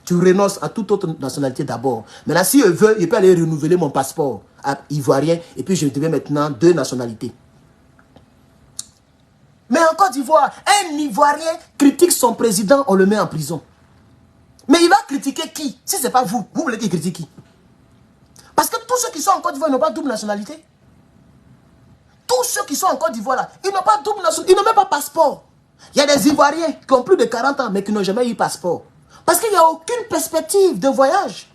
Tu renonces à toute autre nationalité d'abord. Maintenant si je veux, je peux aller renouveler mon passeport ivoirien et puis je deviens maintenant 2 nationalités. Mais en Côte d'Ivoire, un Ivoirien critique son président, on le met en prison. Mais il va critiquer qui? Si ce n'est pas vous, vous voulez qu'il critique qui? Parce que tous ceux qui sont en Côte d'Ivoire n'ont pas double nationalité. Tous ceux qui sont en Côte d'Ivoire là, ils n'ont pas double nationalité, ils n'ont même pas passeport. Il y a des Ivoiriens qui ont plus de 40 ans mais qui n'ont jamais eu passeport. Parce qu'il n'y a aucune perspective de voyage.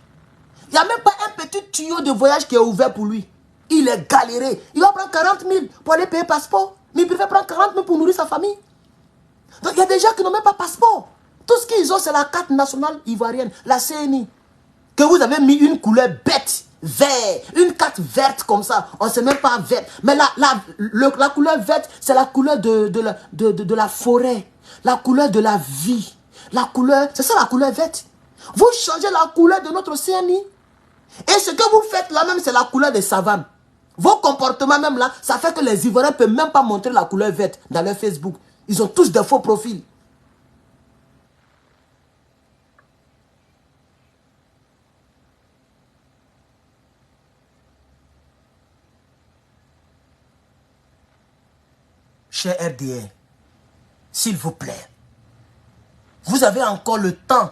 Il n'y a même pas un petit tuyau de voyage qui est ouvert pour lui. Il est galéré. Il va prendre 40 000 pour aller payer passeport. Mais il préfère prendre 40 000 pour nourrir sa famille. Donc il y a des gens qui n'ont même pas passeport. Tout ce qu'ils ont, c'est la carte nationale ivoirienne, la CNI. Que vous avez mis une couleur bête, vert, une carte verte comme ça. On ne sait même pas verte. Mais la couleur verte, c'est la couleur de la forêt. La couleur de la vie. La couleur, c'est ça la couleur verte. Vous changez la couleur de notre CNI. Et ce que vous faites là même, c'est la couleur des savanes. Vos comportements même là, ça fait que les Ivoiriens ne peuvent même pas montrer la couleur verte dans leur Facebook. Ils ont tous des faux profils. Cher RDR, s'il vous plaît, vous avez encore le temps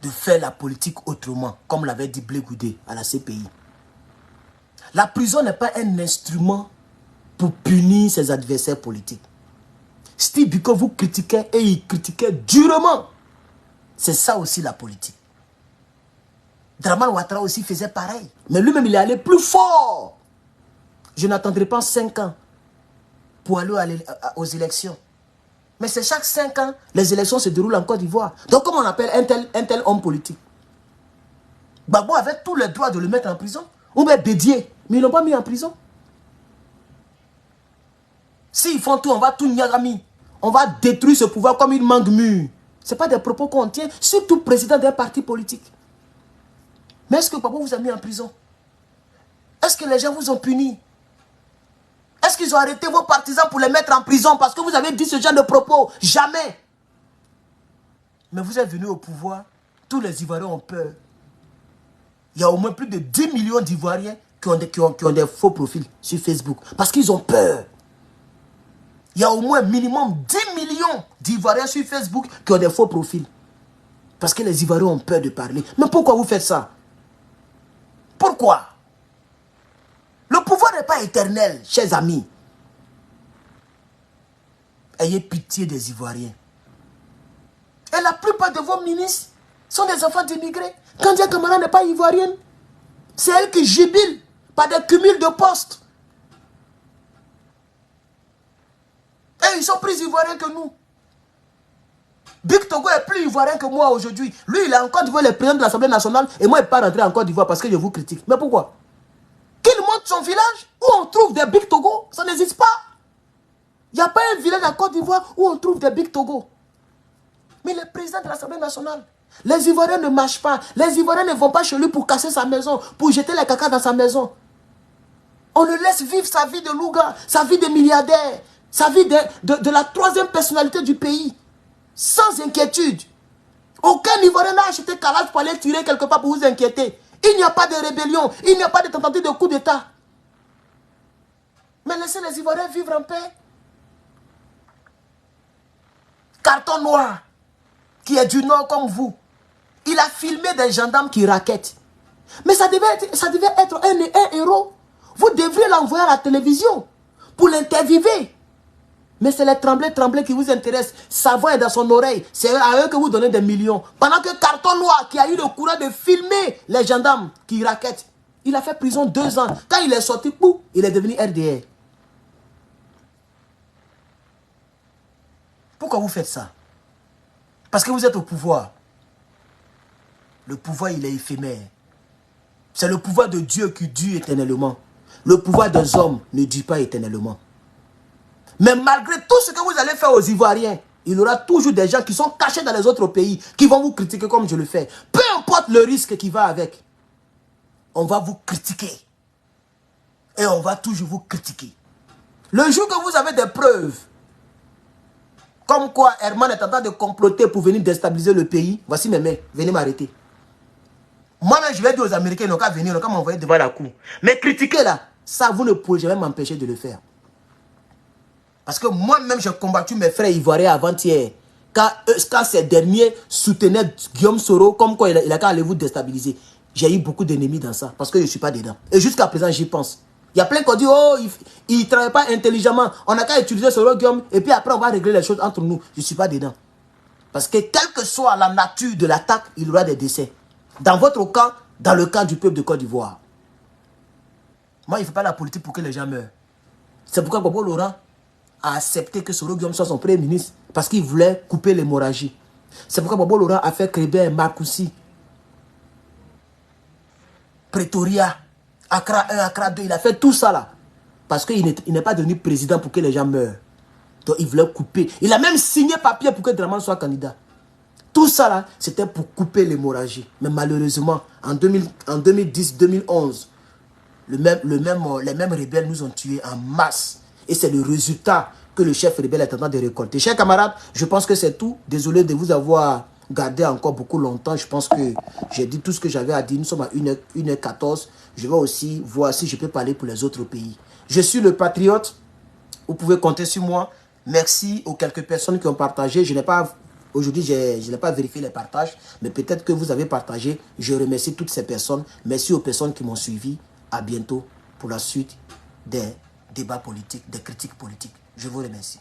de faire la politique autrement, comme l'avait dit Blé Goudé à la CPI. La prison n'est pas un instrument pour punir ses adversaires politiques. Steve Biko vous critiquait et il critiquait durement. C'est ça aussi la politique. Draman Ouattara aussi faisait pareil. Mais lui-même, il est allé plus fort. Je n'attendrai pas 5 ans pour aller aux élections. Mais c'est chaque 5 ans, les élections se déroulent en Côte d'Ivoire. Donc comment on appelle un tel homme politique? Gbagbo avait tous les droits de le mettre en prison. Ou bien dédié. Mais ils ne l'ont pas mis en prison. S'ils font tout, on va tout niagami. On va détruire ce pouvoir comme une mangue mûre. Ce n'est pas des propos qu'on tient, surtout président d'un parti politique. Mais est-ce que Gbagbo vous a mis en prison? Est-ce que les gens vous ont puni? Est-ce qu'ils ont arrêté vos partisans pour les mettre en prison parce que vous avez dit ce genre de propos? Jamais. Mais vous êtes venus au pouvoir, tous les Ivoiriens ont peur. Il y a au moins plus de 10 millions d'Ivoiriens qui ont des faux profils sur Facebook. Parce qu'ils ont peur. Il y a au moins minimum 10 millions d'Ivoiriens sur Facebook qui ont des faux profils. Parce que les Ivoiriens ont peur de parler. Mais pourquoi vous faites ça? Pourquoi? Le pouvoir n'est pas éternel, chers amis. Ayez pitié des Ivoiriens. Et la plupart de vos ministres sont des enfants d'immigrés. Kandia Camara n'est pas ivoirienne. C'est elle qui jubile par des cumuls de postes. Et ils sont plus ivoiriens que nous. Big Togo est plus ivoirien que moi aujourd'hui. Lui, il est en Côte d'Ivoire, le président de l'Assemblée nationale. Et moi, il n'est pas rentré en Côte d'Ivoire parce que je vous critique. Mais pourquoi? Qu'il montre son village où on trouve des Big Togo. Ça n'existe pas. Il n'y a pas un village en Côte d'Ivoire où on trouve des Big Togo. Mais le président de l'Assemblée nationale, les Ivoiriens ne marchent pas. Les Ivoiriens ne vont pas chez lui pour casser sa maison, pour jeter les caca dans sa maison. On le laisse vivre sa vie de louga, sa vie de milliardaire, sa vie de la troisième personnalité du pays. Sans inquiétude. Aucun Ivoirien n'a acheté Calage pour aller tirer quelque part pour vous inquiéter. Il n'y a pas de rébellion, il n'y a pas de tentative de coup d'État. Mais laissez les Ivoiriens vivre en paix. Carton noir, qui est du Nord comme vous, il a filmé des gendarmes qui raquettent. Mais ça devait être un héros. Vous devriez l'envoyer à la télévision pour l'interviewer. Mais c'est les tremblés qui vous intéressent. Sa voix est dans son oreille. C'est à eux que vous donnez des millions. Pendant que Carton Noir, qui a eu le courage de filmer les gendarmes qui raquettent, Il a fait prison 2 ans. Quand il est sorti, pou, il est devenu RDR. Pourquoi vous faites ça? Parce que vous êtes au pouvoir. Le pouvoir, il est éphémère. C'est le pouvoir de Dieu qui dure éternellement. Le pouvoir des hommes ne dure pas éternellement. Mais malgré tout ce que vous allez faire aux Ivoiriens, il y aura toujours des gens qui sont cachés dans les autres pays, qui vont vous critiquer comme je le fais. Peu importe le risque qui va avec, on va vous critiquer. Et on va toujours vous critiquer. Le jour que vous avez des preuves, comme quoi Herman est en train de comploter pour venir déstabiliser le pays, voici mes mains, venez m'arrêter. Moi-même, je vais dire aux Américains, ils n'ont qu'à venir, ils n'ont qu'à m'envoyer devant la cour. Mais critiquer là, ça, vous ne pourrez jamais m'empêcher de le faire. Parce que moi-même, j'ai combattu mes frères ivoiriens avant-hier. Quand ces derniers soutenaient Guillaume Soro, comme quoi il a qu'à aller vous déstabiliser. J'ai eu beaucoup d'ennemis dans ça, parce que je ne suis pas dedans. Et jusqu'à présent, j'y pense. Il y a plein qui ont dit, oh, il ne travaille pas intelligemment. On n'a qu'à utiliser Soro Guillaume, et puis après, on va régler les choses entre nous. Je ne suis pas dedans. Parce que quelle que soit la nature de l'attaque, il y aura des décès. Dans votre camp, dans le camp du peuple de Côte d'Ivoire. Moi, il ne fait pas la politique pour que les gens meurent. C'est pourquoi Bobo Laurent a accepté que Soro Guillaume soit son premier ministre, parce qu'il voulait couper l'hémorragie. C'est pourquoi Bobo Laurent a fait Krébin, Marcoussi, Pretoria, Accra 1, Accra 2. Il a fait tout ça là. Parce qu'il n'est pas devenu président pour que les gens meurent. Donc il voulait couper. Il a même signé papier pour que Dramane soit candidat. Tout ça là, c'était pour couper l'hémorragie. Mais malheureusement, en 2010-2011, les mêmes rebelles nous ont tués en masse. Et c'est le résultat que le chef rebelle est en train de récolter. Chers camarades, je pense que c'est tout. Désolé de vous avoir gardé encore beaucoup longtemps. Je pense que j'ai dit tout ce que j'avais à dire. Nous sommes à 1h14. Je vais aussi voir si je peux parler pour les autres pays. Je suis le patriote. Vous pouvez compter sur moi. Merci aux quelques personnes qui ont partagé. Aujourd'hui, je n'ai pas vérifié les partages, mais peut-être que vous avez partagé. Je remercie toutes ces personnes. Merci aux personnes qui m'ont suivi. À bientôt pour la suite des débats politiques, des critiques politiques. Je vous remercie.